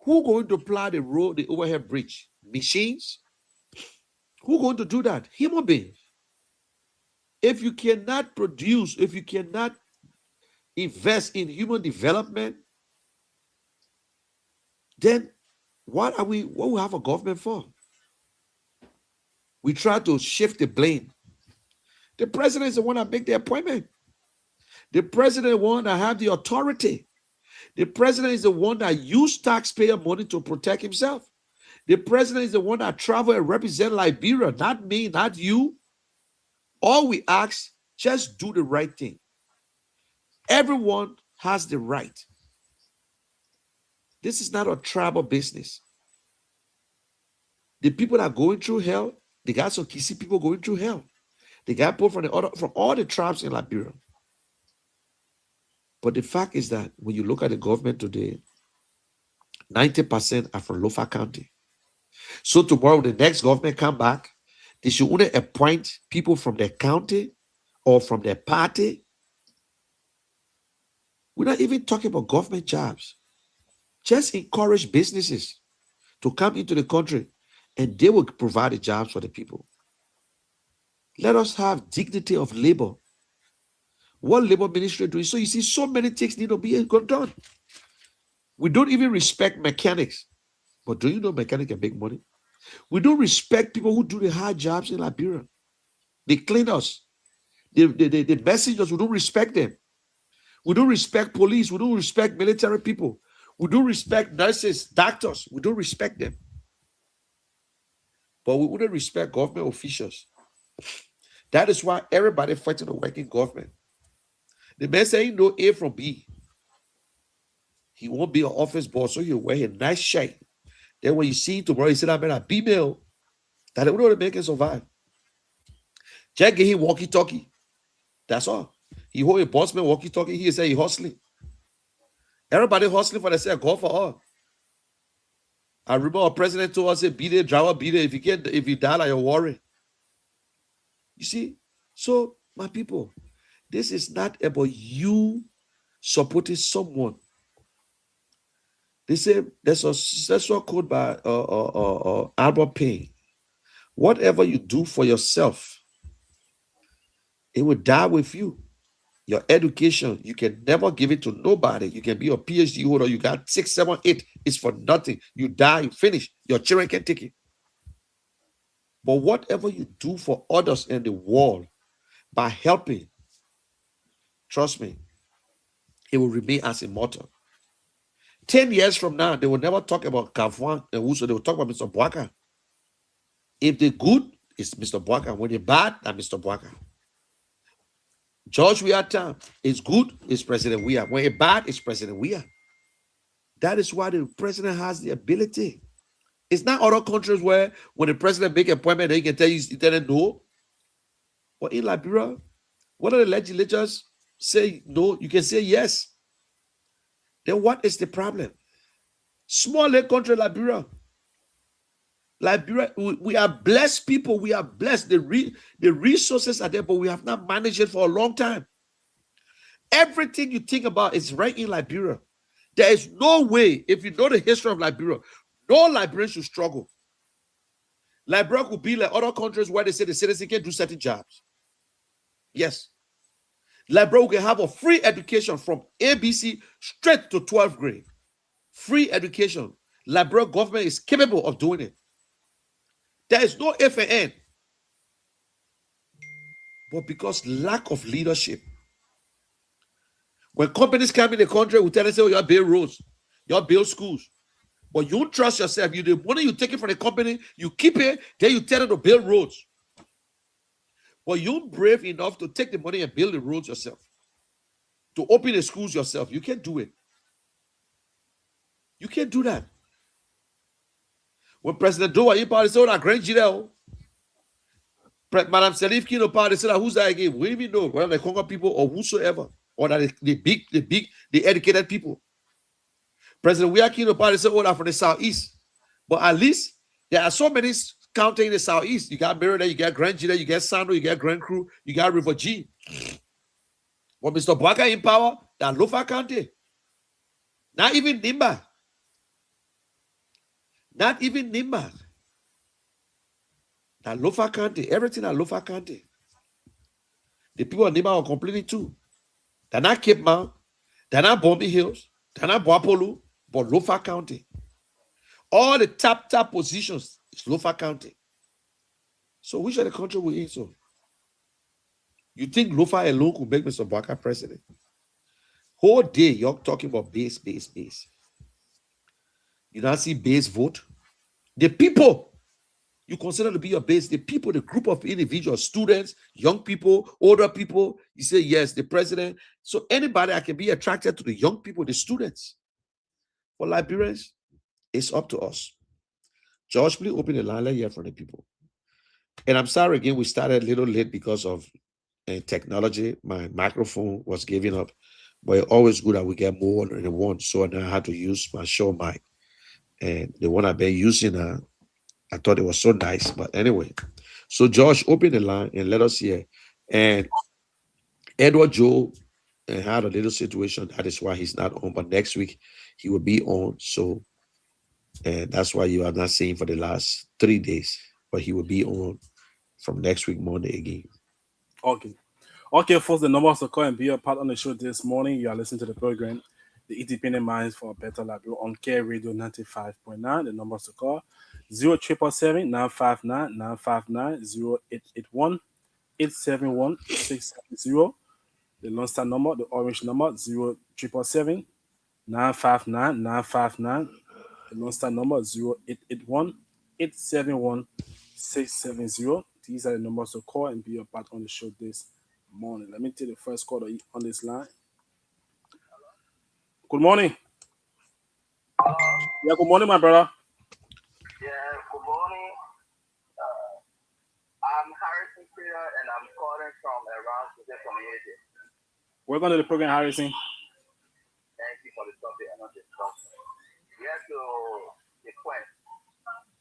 [SPEAKER 4] Who going to plow the road, the overhead bridge? Machines? Who going to do that? Human beings. If you cannot produce, if you cannot invest in human development, then what we have a government for? We try to shift the blame. The president is the one that make the appointment. The president is the one that have the authority. The president is the one that use taxpayer money to protect himself. The president is the one that travel and represent Liberia, not me, not you. All we ask, just do the right thing. Everyone has the right. This is not a tribal business. The people that are going through hell, they got some Kisi people going through hell. They got people from all the tribes in Liberia. But the fact is that when you look at the government today, 90% are from Lofa County. So tomorrow, the next government come back, they should only appoint people from their county or from their party. We're not even talking about government jobs. Just encourage businesses to come into the country and they will provide the jobs for the people. Let us have dignity of labor. What labor ministry doing? So you see, so many things need to be done. We don't even respect mechanics. But do you know mechanics can make money? We don't respect people who do the hard jobs in Liberia. The cleaners, the messengers, we don't respect them. We don't respect police. We don't respect military people. We don't respect nurses, doctors. We don't respect them. But we wouldn't respect government officials. That is why everybody fighting to work in government. The man say he know A from B. He won't be an office boss, so he'll wear a nice shirt. Then when you see him tomorrow, he said, I'm a B-mail. That they know the man can survive. Just get him walkie-talkie. That's all. He hold a bossman walkie-talkie. He say he hustling. Everybody hustling for themselves. Go for all. I remember our president told us, be there, driver, be there. If you die, like you're worried. You see? So, my people, this is not about you supporting someone. They say there's a quote by Albert Payne. Whatever you do for yourself, it will die with you. Your education, you can never give it to nobody. You can be a PhD holder. You got 6, 7, 8. It's for nothing. You die, you finish. Your children can take it. But whatever you do for others in the world by helping, trust me, it will remain as immortal. 10 years from now, they will never talk about Kavwan and Wuso. They will talk about Mr. Bwaka. If they're good, it's Mr. Bwaka. When they're bad, that's Mr. Bwaka. George Weah time is good, it's President Weah. When it's bad, it's President Weah. That is why the president has the ability. It's not other countries where when the president make an appointment, they can tell you no. But in Liberia, whether the legislatures say no, you can say yes. Then what is the problem? Small country Liberia. Liberia, we are blessed people. We are blessed. The resources are there, but we have not managed it for a long time. Everything you think about is right in Liberia. There is no way, if you know the history of Liberia, no Liberian should struggle. Liberia could be like other countries where they say the citizen can do certain jobs. Yes. Liberia can have a free education from ABC straight to 12th grade. Free education. Liberia government is capable of doing it. There is no if and end. But because lack of leadership. When companies come in the country, we tell them, say, oh, you build roads, you build schools. But you don't trust yourself. The money you take it from the company, you keep it, then you tell them to build roads. But you're brave enough to take the money and build the roads yourself. to open the schools yourself. You can't do it. You can't do that. When President Doe was in power, they said, "Oh, Grand Girel." Madam Salif Kino power, they said, "Who's that again?" We don't even know whether they Congo people or whosoever, or that the educated people. President Wiakino power, they said, "Oh, from the southeast." But at least there are so many counties in the southeast. You got Merida, you got Grand Girel, you got Sando, you got Grand Cru, you got River G. But Mr. Bwaka in power, that Lofa County. Not even Nimba. Not even Nimba. That Lofa County, everything at Lofa County. The people of Nimba are complaining too. They're not Cape Mount, they're not Bombay Hills, they're not Boapolo, but Lofa County. All the top positions is Lofa County. So which of the country we in so? You think Lofa alone could make Mr. Bwaka president? Whole day you're talking about base. You don't see base vote. The people you consider to be your base, the people, the group of individuals, students, young people, older people, you say, yes, the president. So anybody that can be attracted to the young people, the students. For Liberians, it's up to us. George, please open the line. Let's hear from the people. And I'm sorry again, we started a little late because of technology. My microphone was giving up, but it's always good that we get more than one. So now I had to use my show mic. And the one I've been using, I thought it was so nice. But anyway, so George, open the line and let us hear. And Edward Joe had a little situation. That is why he's not on. But next week, he will be on. So and that's why you are not seeing for the last 3 days. But he will be on from next week, Monday again.
[SPEAKER 2] Okay, folks, the numbers to call and be a part on the show this morning. You are listening to the program, The Independent Minds for a Better Library on Care Radio 95.9. The numbers to call 0777 959 959 0881 871 670. The Lone Star number, the orange number 0777 959 959. The Lone Star number 0881 871 670. These are the numbers to call and be a part on the show this morning. Let me take the first call on this line. Good morning. Yeah, good morning, my brother.
[SPEAKER 6] Yeah, good morning. I'm Harrison Peter, and I'm calling from around the community.
[SPEAKER 2] Welcome to the program, Harrison.
[SPEAKER 6] Thank you for the topic and the discussion. We have to request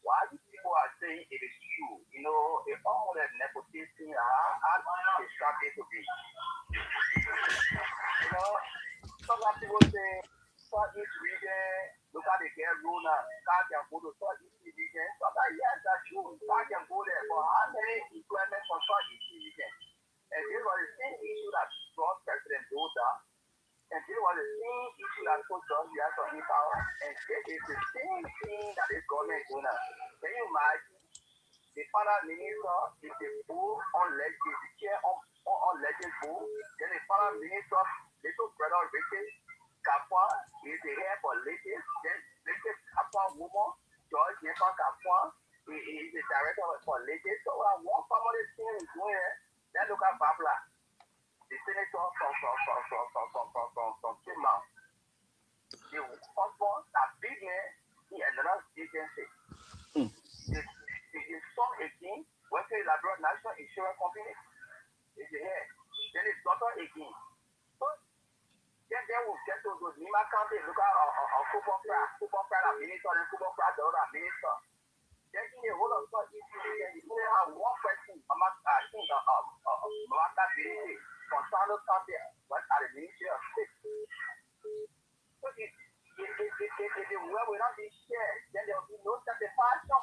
[SPEAKER 6] why these people are saying it is true. You know, if all that nepotism, how describe it to be. You know, some people say, Southeast region, look at the girl rule now. God can go to Southeast region. Sometimes, yes, that's true. God can go there. But how many employment from Southeast region? And this was the same issue that brought President Doda. And this was the same issue that put John Jackson in power. And this is the same thing that this government is doing now. Can you imagine? The final minister is the bull on legend, the chair on legend bull. Then the final minister, little brother Richard Kapwa, is the hair for latest. Then Richard Kapwa woman, George Jason Kapwa, he is the director for latest. So one family thing is going there. Then look at Babla, the senator from Chimau. The husband, that big man, he another agency. His son again, working in Liberia National Insurance Company, is here. Then his daughter again. So then we'll get to those Nima County, look at football player minister, and football player the other minister. Then in the whole of South East, you only have one person, I think, Mawata Billy, from Sando County, but at the Ministry of State. So if the well will not be shared, then there will be no satisfaction.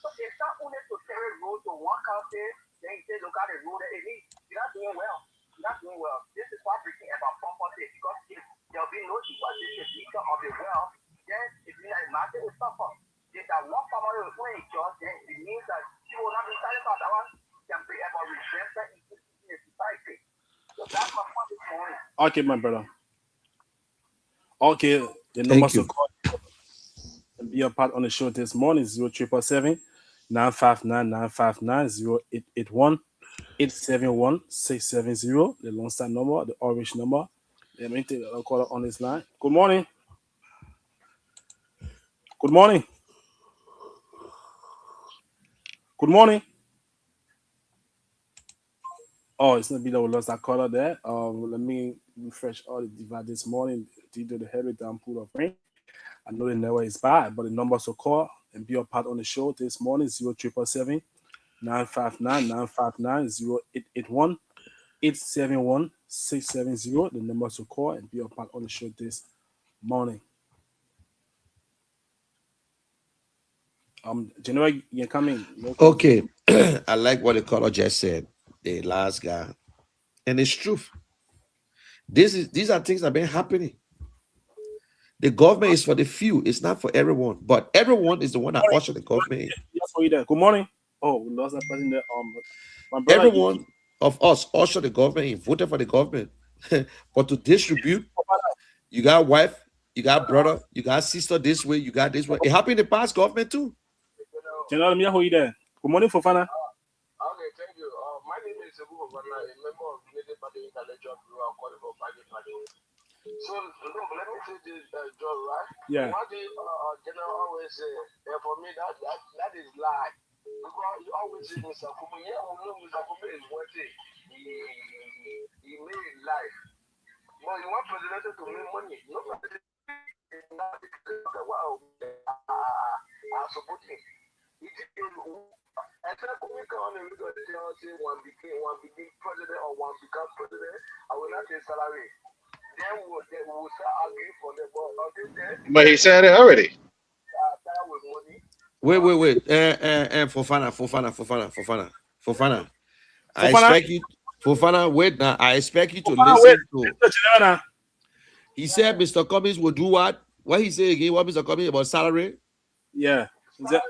[SPEAKER 6] So it's not only to carry road to one county, then you say, look at the road, you're not doing well. You're not doing well. This is why we're thinking about poverty, because if there will be no equal distribution of the wealth, then it means that the market will suffer. If that one farmer will only just, then it means that she will not be satisfied. That one can bring about resentment in the society. So that's my point this morning.
[SPEAKER 2] Okay, my brother. Okay, the numbers to call and be a part on the show this morning is 0777 959 959 0881 871-670, the long side number, the orange number. Let me take a caller on this line. Good morning. Good morning. Good morning. Oh, it's not be that we lost that caller there. Let me refresh all the device this morning due to the heavy downpour of rain. I know the network is bad, but the numbers to call and be a part on the show this morning 0777 959 959 0881 871 670. The numbers to call and be a part on the show this morning. January, you're coming.
[SPEAKER 4] Okay. I like what the caller just said, the last guy. And it's true. These are things that have been happening. The government is for the few, it's not for everyone. But everyone is the one that usher the government in.
[SPEAKER 2] Yes, for you there. Good morning. Oh, we lost that person there. My brother,
[SPEAKER 4] Everyone of us usher the government in, voted for the government. But to distribute, you got wife, you got brother, you got sister this way, you got this way. It happened in the past government too.
[SPEAKER 2] General, let me hear you there. Good morning, Fofana.
[SPEAKER 6] Okay, thank you. My name is Sebu Governor, a member of the United Party Intellectual Bureau. I'm calling for private party. So, look, let me say this, John, right?
[SPEAKER 2] Yeah.
[SPEAKER 6] What the general always say, for me, that is lie. Because he always say, Mr. Kumu, yeah, we know Mr. Kumu is working. He made it life. But you want president to make money. Nobody wow, I support him. He did I said, we come and look at the say one became president or one becomes president, I will not say salary. Then we will start arguing for the but
[SPEAKER 5] But he said it already.
[SPEAKER 6] with money.
[SPEAKER 4] Wait. Fofana. I expect you, Fofana, wait now. I expect you to listen to.
[SPEAKER 2] General.
[SPEAKER 4] He said Mr. Cummings will do what? What he say again? What Mr. Cummings about salary?
[SPEAKER 2] Yeah. Is that,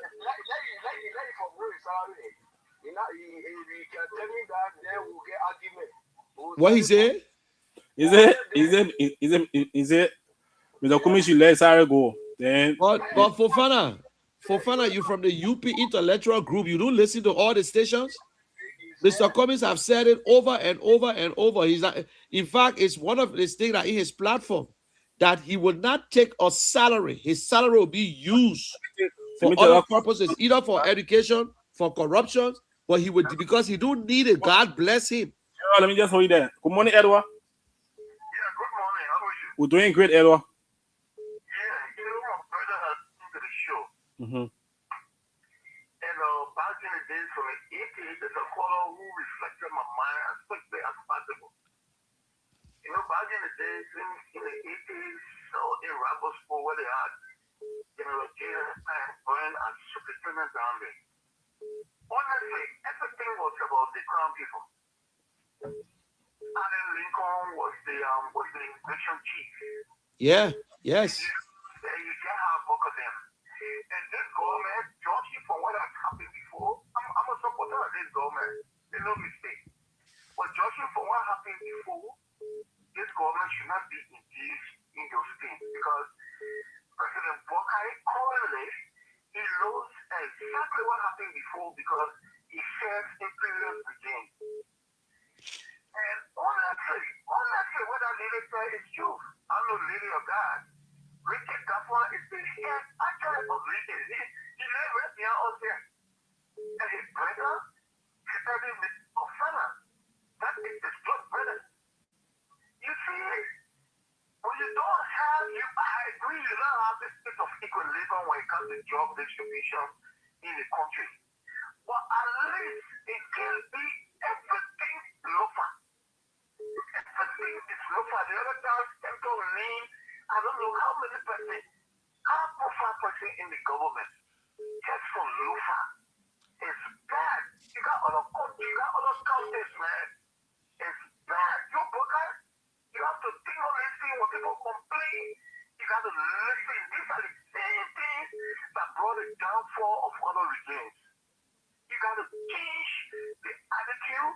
[SPEAKER 4] What he say?
[SPEAKER 2] is it Mr. Kumi should let Sarah go? Then
[SPEAKER 4] But Fofana, you from the UP intellectual group. You don't listen to all the stations. Mr. Cummings have said it over and over and over. He's not, in fact, it's one of the things that in his platform that he will not take a salary. His salary will be used for other purposes, either for education, for corruption, but he would, because he don't need it. God bless him.
[SPEAKER 2] let me just hold you there. Good morning, Edward.
[SPEAKER 6] Yeah, good morning. How are you?
[SPEAKER 2] We're doing great, Edward.
[SPEAKER 6] Yeah, my brother has been to the show.
[SPEAKER 2] Mm-hmm.
[SPEAKER 6] And back in the days from the 80s, there's a caller who reflected my mind as quickly as possible. Back in the days in the 80s, in Rabosport, where they had General James and Brian as superintendent down there. Honestly, everything was about the crown people. Alan Lincoln was the immigration chief.
[SPEAKER 4] Yeah, yes.
[SPEAKER 6] You can't have both of them. And this government, judging from what has happened before, I'm a supporter of this government. There's no mistake. But judging from what happened before, this government should not be engaged in those things because President Buhari currently he knows exactly what happened before because he served in previous regime. And honestly, what that lady said is true. I'm no lady of God. Richard Gafwa is the head actually of Richard. He lives right near us there. And his brother, his brother is Osana. That is his blood brother. You see, when you don't have, I agree, you don't have this state of equilibrium when it comes to job distribution in the country. But at least it can be everything local. Everything is local. The other times, people name, I don't know how many percent, how profile person in the government, just from local. It's bad. You got other countries, you got other counties, man. It's bad. You broker, you have to think on listening when people complain. You got to listen. These are the same things that brought the downfall of other regimes. You got to change the attitude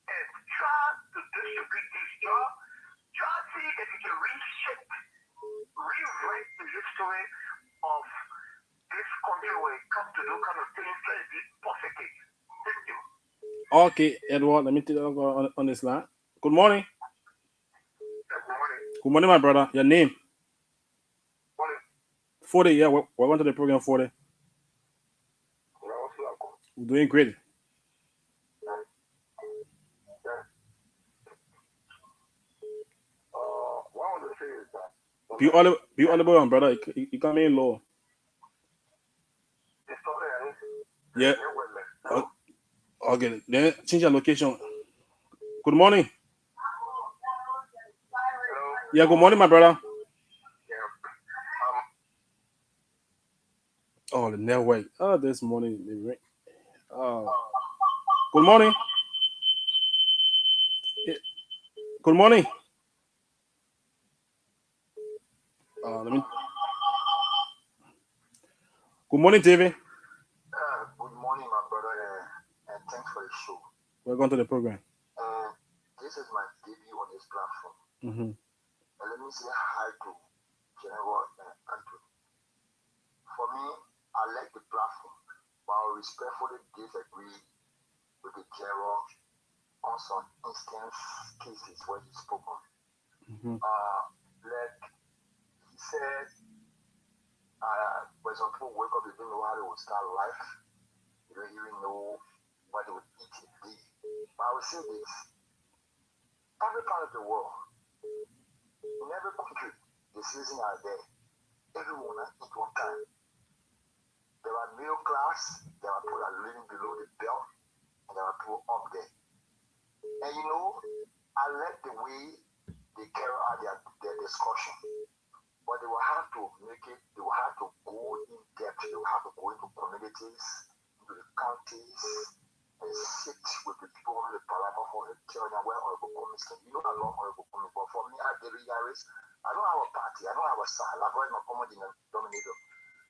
[SPEAKER 6] and try to distribute this job. Try to see if you can reshape, rewrite the history of this country when it comes to those kind of things. Let it be positive. Thank you.
[SPEAKER 2] Okay, Edward, let me take on this line. Good morning. Good morning, my brother. Your name? 40, yeah. Welcome to the program, 40. We're doing great.
[SPEAKER 6] What I want to say is that
[SPEAKER 2] Be audible, my brother. You come in low.
[SPEAKER 6] the story
[SPEAKER 2] Yeah. Okay, then change your location. Good morning. Yeah, good morning, my brother. Oh, the network. Oh, this morning. Oh, good morning. Good morning. Let me. Good morning, David.
[SPEAKER 6] good morning, my brother, and thanks for the show.
[SPEAKER 2] Welcome to the program.
[SPEAKER 6] This is my debut on this platform.
[SPEAKER 2] Mm-hmm.
[SPEAKER 6] And let me say hi to General and Anthony. For me, I like the platform, but I respectfully disagree with the General on some instance cases where he spoke on.
[SPEAKER 2] Mm-hmm.
[SPEAKER 6] Like he said, when some people wake up, they don't know how they will start life. They don't even know what they will eat a day. But I will say this: every part of the world, in every country, the seasons are there. Everyone has eat one time. There are middle class, there are people that are living below the belt, and there are people up there. And you know, I like the way they carry out their discussion. But they will have to make it, they will have to go in depth, they will have to go into communities, into the counties, and sit with the people on the parliament for the tell them where Honorable Cummings can. You know, I love Honorable Cummings, but for me, I don't have a party, I don't have a side. I've already not common denominator.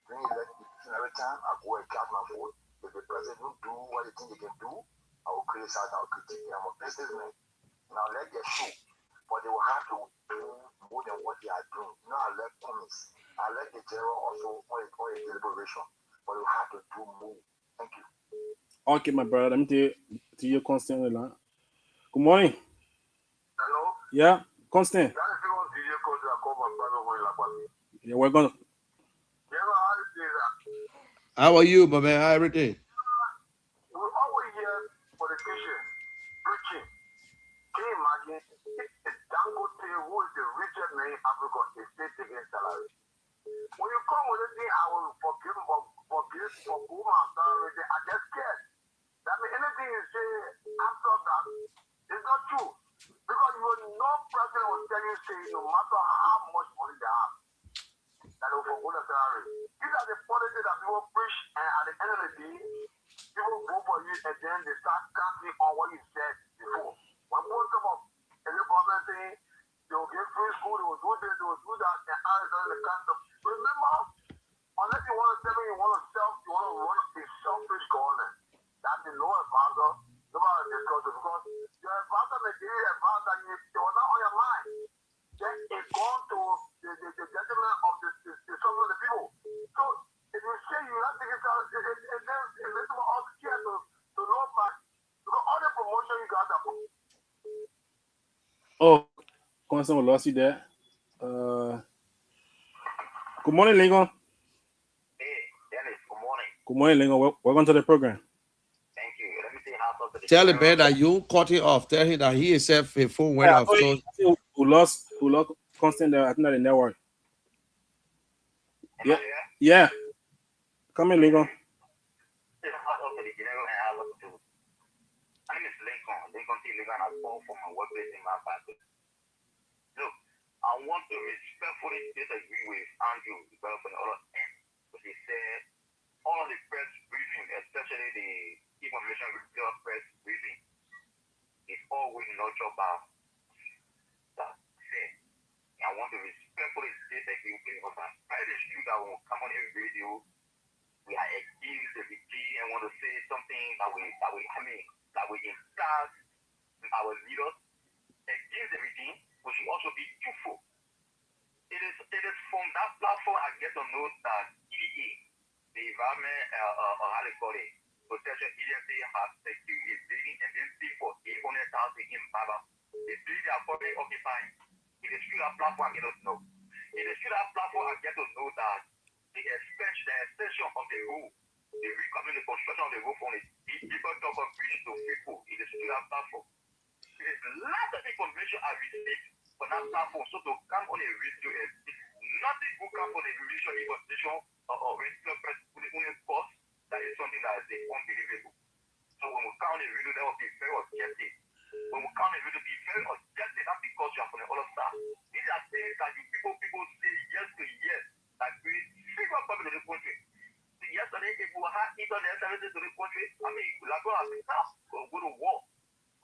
[SPEAKER 6] When you let every time I go and cast my vote, if the president do what they think they can do, I will criticize, I will critique. I'm a businessman, and I'll let their show. But they will have to do more than what they are doing. You know, I like Cummings. I like the general also on a deliberation, but they will have to do more. Thank you.
[SPEAKER 2] Okay, my brother. Let me tell you constantly. Good morning.
[SPEAKER 6] Hello?
[SPEAKER 2] Yeah, Constant.
[SPEAKER 6] That is what DJ called I call my brother when
[SPEAKER 2] Yeah, we're going to.
[SPEAKER 6] You know how it is that
[SPEAKER 4] How are you, my man? How everything?
[SPEAKER 6] we always hear politicians preaching. Can you imagine? It's Dangote, who is the richest man in Africa, is still taking salary. When you come with anything, I will forgive for whom I'm sorry. I just scared. That means anything you say after that is not true. Because you will no president will tell you, say, no matter how much money they have, that they will forgo the salary. These are the policies that people preach, and at the end of the day, people vote for you, and then they start counting on what you said before. When people come up, and the government saying, they will give free school, they will do this, they will do that, and others are the kind of. Remember, unless you want to tell me you want to run a selfish government, that's the no advisor, nobody discuss it, because your advisor may give you advice that they were not on your mind. Then it's gone to the detriment of some of the people. So if you say you have to get out, and then it's little more scared to know back, because all the promotion you guys are put.
[SPEAKER 2] Oh, Constant, we lost you there. Good morning, Lingo.
[SPEAKER 6] Hey, Dennis, good morning.
[SPEAKER 2] Good morning, Lingo. Welcome to the program.
[SPEAKER 6] Thank you. Let me say half of the
[SPEAKER 4] Tell the man that you cut it off. Tell him that he himself his phone went
[SPEAKER 2] Yeah,
[SPEAKER 4] off. So
[SPEAKER 2] we lost Constant there. I think that the network. Yeah. Yeah. Come in, Lingo.
[SPEAKER 6] My name is Lincoln T. Lincoln. I call from my workplace in my family. Look, I want to respectfully disagree with Andrew from the other end. But he said all of the press briefing, especially the information retail press briefing, is always nurtured by that said. I want to respectfully disagree with him because it is true that when we come on a radio, we are against the regime and want to say something that we insult our leaders against the regime. We should also be truthful. It is from that platform I get to know that EDA, the Environment, how they call it, Protection Agency, has secured a building and platform and get to know. If they see that platform and get to know that the extension of the rule, the the construction of the rule from the people talk of bridge to people, it is still that platform. There is lots of information I received on that platform. So to come on a radio, nothing will come on a radio information or radio post that is something that is unbelievable. So when we count a radio, that will be very objective. When we count a radio, be very objective, not because you are from the other side. These are things that people say years to years that create figure problem in the country. Yesterday, if we had internet services to the country, I mean, we are going to have enough to go to war.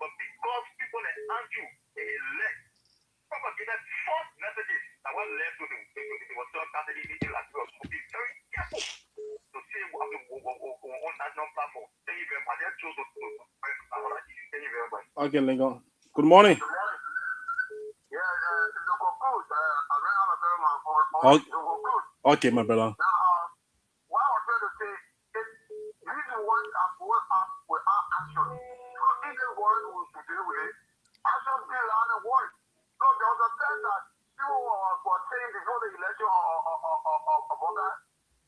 [SPEAKER 6] But because people like Andrew, they elect, propagated false messages that were left to the third party meeting like we must be very careful to say what we on national platform. Thank you very much. I chose to thank you very much.
[SPEAKER 2] Okay, Lincoln. Good morning.
[SPEAKER 6] Yeah, to conclude, I ran out of time for
[SPEAKER 2] Okay.
[SPEAKER 6] to conclude.
[SPEAKER 2] Okay, my brother.
[SPEAKER 6] Now, what I was trying to say is reason why I brought up with our action. Because in the world we should deal with it, action still on the word. So there was a time that people were saying before the election about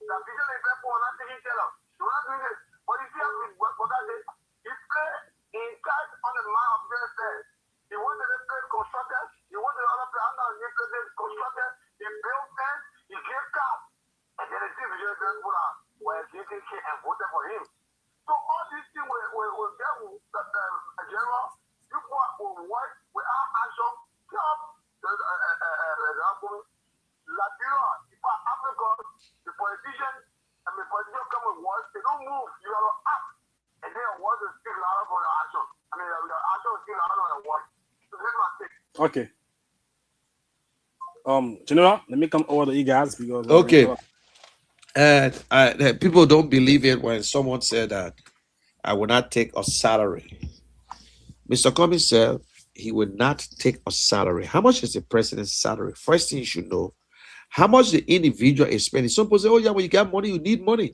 [SPEAKER 6] that vision is there for not taking care of. Do not do this. But you see, what that is, he played in charge on the man of business. He wanted to play constructor. He wanted to other play under the constructor. He built fence. He gave cars. And then the division people were getting shit and voted for him. So all these things were there with general. People will work with our action. Job. Liberia, if Africa, the politicians, politicians come with words, they don't move. You have to act. And then words will speak louder for the action. I mean, the action will speak louder than the words. So that's my take.
[SPEAKER 2] Okay. General, let me come over to you guys because
[SPEAKER 4] Okay. And people don't believe it when someone said that I will not take a salary. Mr. Cummings said he will not take a salary. How much is the president's salary? First thing you should know, how much the individual is spending. Some people say, oh yeah, when you get money, you need money.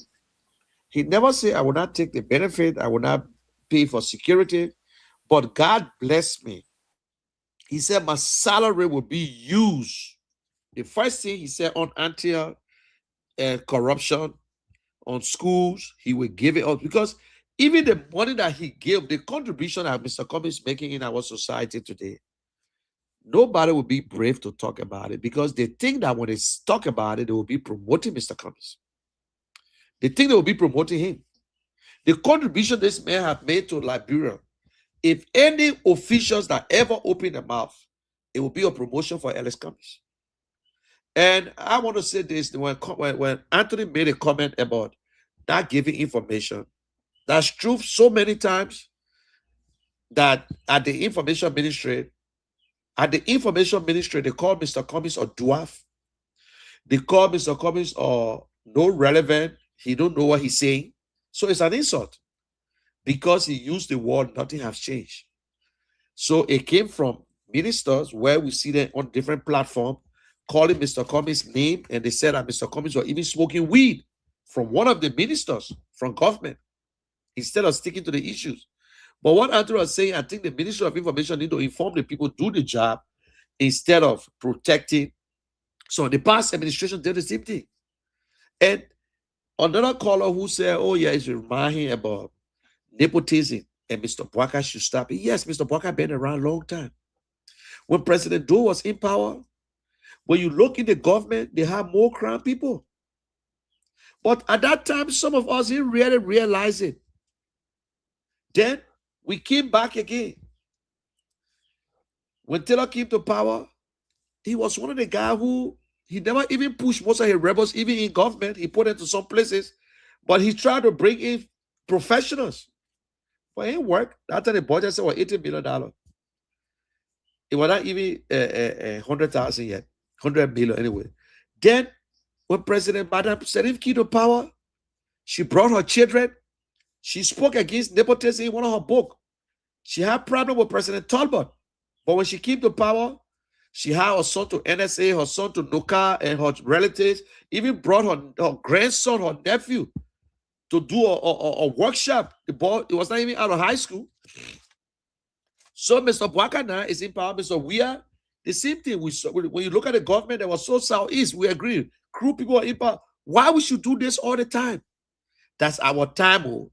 [SPEAKER 4] He never said, I will not take the benefit. I will not pay for security. But God bless me. He said my salary will be used. The first thing he said on anti-corruption, on schools, he will give it up. Because even the money that he gave, the contribution that Mr. Cummings is making in our society today, nobody will be brave to talk about it because they think that when they talk about it, they will be promoting Mr. Cummings. They think they will be promoting him. The contribution this man have made to Liberia, if any officials that ever open their mouth, it will be a promotion for Ellis Cummings. And I want to say this, when Anthony made a comment about not giving information, that's true so many times that at the information ministry, they call Mr. Cummings a dwarf. They call Mr. Cummings no relevant. He don't know what he's saying. So it's an insult because he used the word nothing has changed. So it came from ministers where we see them on different platforms calling Mr. Cummings' name, and they said that Mr. Cummings was even smoking weed from one of the ministers from government instead of sticking to the issues. But what Andrew was saying, I think the Ministry of Information need to inform the people, do the job instead of protecting. So the past administration did the same thing. And another caller who said, oh yeah, it's reminding about nepotism and Mr. Bwaka should stop it. Yes, Mr. Bwaka been around a long time. When President Doe was in power, when you look in the government, they have more crown people. But at that time, some of us didn't really realize it. Then we came back again. When Taylor came to power, he was one of the guys who he never even pushed most of his rebels, even in government. He put them to some places, but he tried to bring in professionals. But it didn't work. That time the budget said was $80 million. It was not even 100,000 yet, 100 million anyway. Then, when President Madam Serif came to power, she brought her children. She spoke against nepotism in one of her books. She had problem with President Talbot. But when she came to power, she had her son to NSA, her son to NOCA, and her relatives, even brought her grandson, her nephew, to do a workshop. The boy, it was not even out of high school. So Mr. Bwaka now is in power. Mr. Weah The same thing we saw when you look at the government that was so southeast. We agree, crew people are in power. Why we should do this all the time? That's our time. Oh.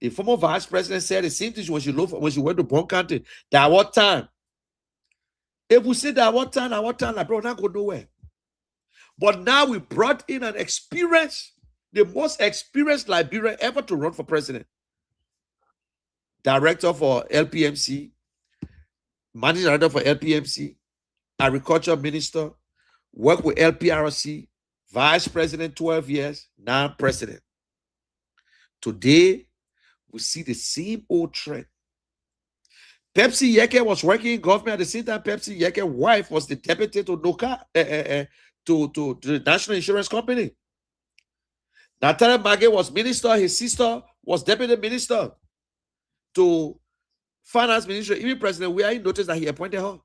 [SPEAKER 4] The former vice president said the same thing when she went to Bon County. That our time. If we say that our time, like bro, not go nowhere. But now we brought in an experience, the most experienced Liberian ever to run for president. Director for LPMC, managing director for LPMC, agriculture minister, worked with LPRC, vice president 12 years, now president. Today, we see the same old trend. Pepsi Yeke was working in government at the same time. Pepsi Yeke's wife was the deputy to NOCA, to the National Insurance Company. Natalia Mage was minister. His sister was deputy minister to finance ministry. Even President Weah noticed that he appointed her.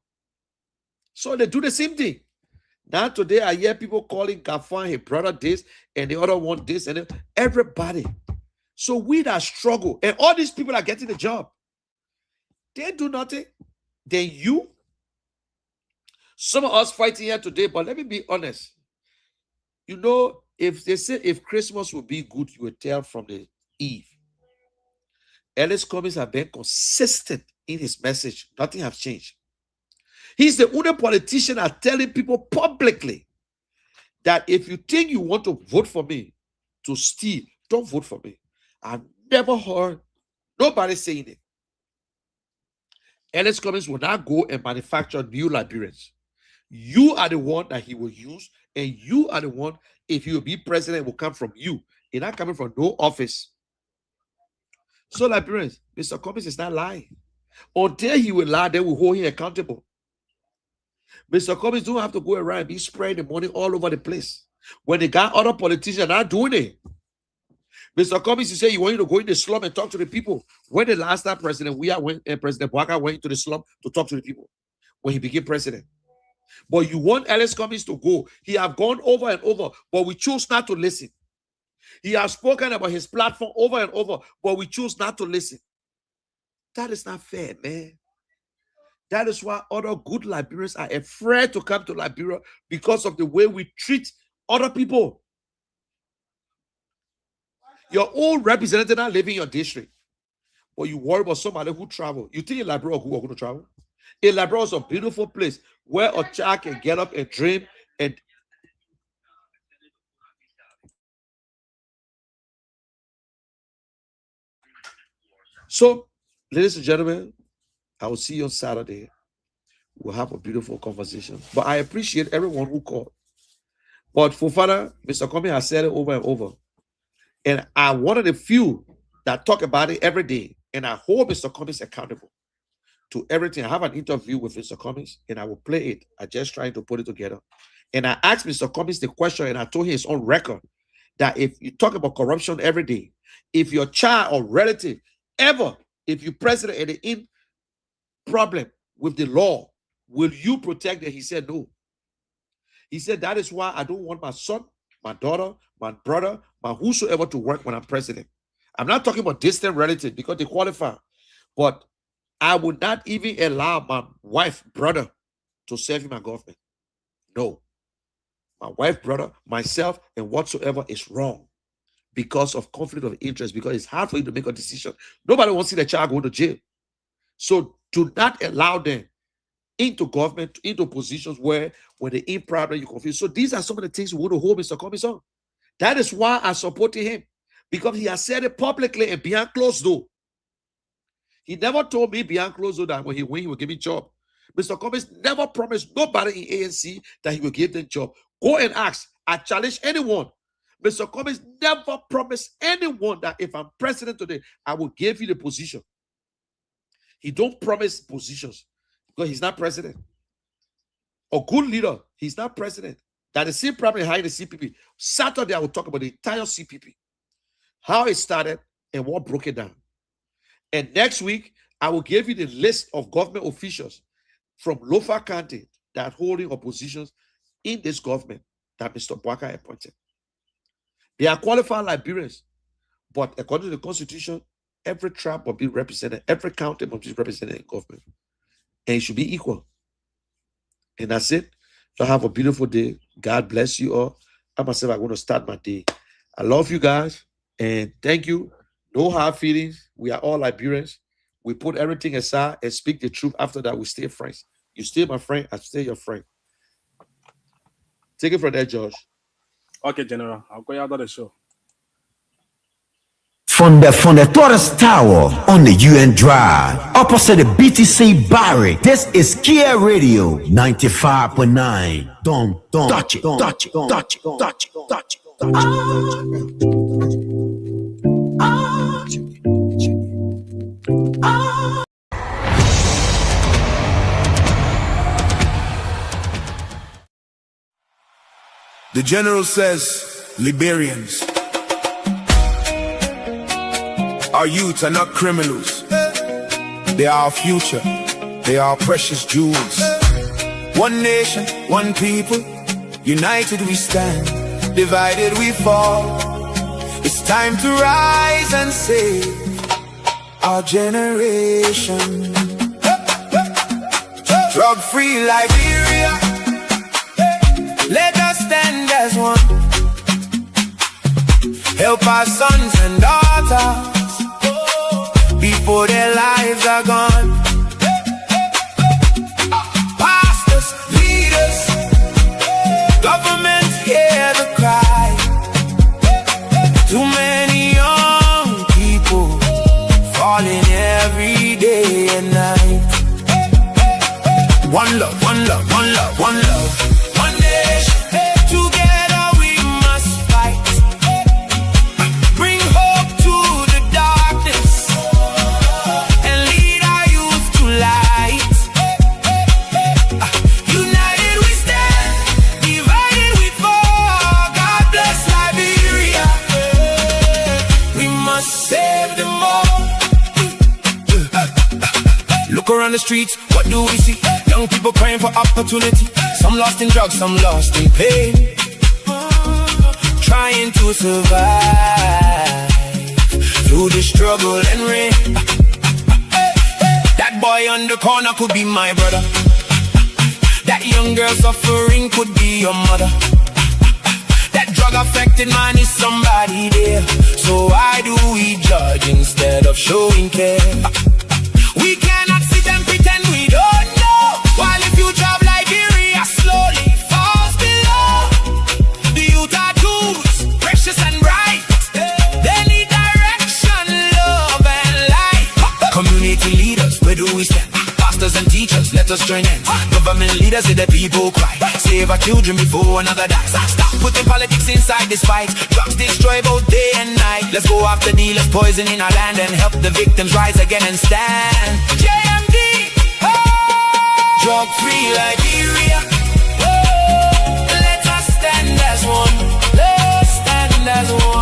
[SPEAKER 4] So they do the same thing. Now today I hear people calling Gafan, his brother this, and the other one this, and everybody. So we that struggle, and all these people are getting the job. They do nothing. Then you, some of us fighting here today, but let me be honest. You know, if they say if Christmas will be good, you will tell from the eve. Ellis Cummings have been consistent in his message. Nothing has changed. He's the only politician that's telling people publicly that if you think you want to vote for me to steal, don't vote for me. I've never heard nobody saying it. Ellis Cummings will not go and manufacture new Liberians. You are the one that he will use, and you are the one, if he will be president, will come from you. It's not coming from no office. So, Liberians, Mr. Cummings is not lying. Until he will lie, they will hold him accountable. Mr. Cummings don't have to go around and be spreading the money all over the place. When they got other politicians not doing it. Mr. Cummings, you say you want you to go in the slum and talk to the people. When the last time President Weah went and President Bwaka went into the slum to talk to the people when he became president. But you want Ellis Cummings to go. He have gone over and over, but we choose not to listen. He has spoken about his platform over and over, but we choose not to listen. That is not fair, man. That is why other good Liberians are afraid to come to Liberia because of the way we treat other people. Your own representative not living in your district, but you worry about somebody who travel. You think in Liberia who are going to travel? In Liberia is a beautiful place where a child can get up and dream and so, ladies and gentlemen, I will see you on Saturday. We'll have a beautiful conversation. But I appreciate everyone who called. But for Father, Mr. Cummings has said it over and over. And I'm one of the few that talk about it every day. And I hold Mr. Cummings accountable to everything. I have an interview with Mr. Cummings and I will play it. I'm just trying to put it together. And I asked Mr. Cummings the question and I told him it's on record that if you talk about corruption every day, if your child or relative ever, if you president and in problem with the law, will you protect them? He said no. He said that is why I don't want my son, my daughter, my brother, my whosoever to work when I'm president. I'm not talking about distant relatives because they qualify, but I would not even allow my wife, brother to serve in my government. No. My wife, brother, myself, and whatsoever is wrong because of conflict of interest, because it's hard for you to make a decision. Nobody wants to see the child go to jail. So do not allow them into government, into positions where when they in problem, you confuse. So these are some of the things we want to hold Mr. Cummings on. That is why I supported him, because he has said it publicly and behind closed door. He never told me behind closed door that when he will give me job. Mr. Cummings never promised nobody in ANC that he will give them job. Go and ask. I challenge anyone. Mr. Cummings never promised anyone that if I'm president today, I will give you the position. He don't promise positions because he's not president. A good leader, he's not president. That the same problem behind the CPP. Saturday, I will talk about the entire CPP, how it started and what broke it down. And next week, I will give you the list of government officials from Lofa County that are holding oppositions in this government that Mr. Bwaka appointed. They are qualified Liberians, but according to the Constitution, every tribe must be represented, every county must be represented in government, and it should be equal. And that's it. So have a beautiful day. God bless you all. I myself, I'm going to start my day. I love you guys. And thank you. No hard feelings. We are all Liberians. We put everything aside and speak the truth. After that, we stay friends. You stay my friend, I stay your friend. Take it from there, George.
[SPEAKER 2] Okay, General. I'll call you out of the show.
[SPEAKER 7] From the Taurus Tower on the UN Drive, opposite the BTC Barrick, this is Kia Radio 95.9. Don't touch it, touch it, touch it, touch it, touch it, touch it.
[SPEAKER 1] The general says, Liberians, our youth are not criminals. They are our future. They are our precious jewels. One nation, one people, united we stand, divided we fall. It's time to rise and save our generation. Drug-free Liberia, let us stand as one. Help our sons and daughters before their lives are gone. Pastors, leaders, governments hear the cry. Too many young people falling every day and night. One love, one love, one love, one love. One nation, together we must fight. Bring hope to the darkness and lead our youth to light. United we stand, divided we fall. God bless Liberia. We must save them all. Look around the streets, what do we see? Young people crying for opportunity. Some lost in drugs, some lost in pain, trying to survive through the struggle and rain. That boy on the corner could be my brother. That young girl suffering could be your mother. That drug affected man is somebody there. So why do we judge instead of showing care? We cannot sit and pretend we don't know, while the future of Liberia slowly falls below. The youth are tools, precious and bright. They need direction, love and light. Community leaders, where do we stand? Pastors and teachers, let us join hands. Government leaders, let the people cry. Save our children before another dies. Stop putting politics inside this fight. Drugs destroy both day and night. Let's go after dealers poisoning our land and help the victims rise again and stand. JMD, oh! Drug-free Liberia, oh! Let us stand as one. Let's stand as one.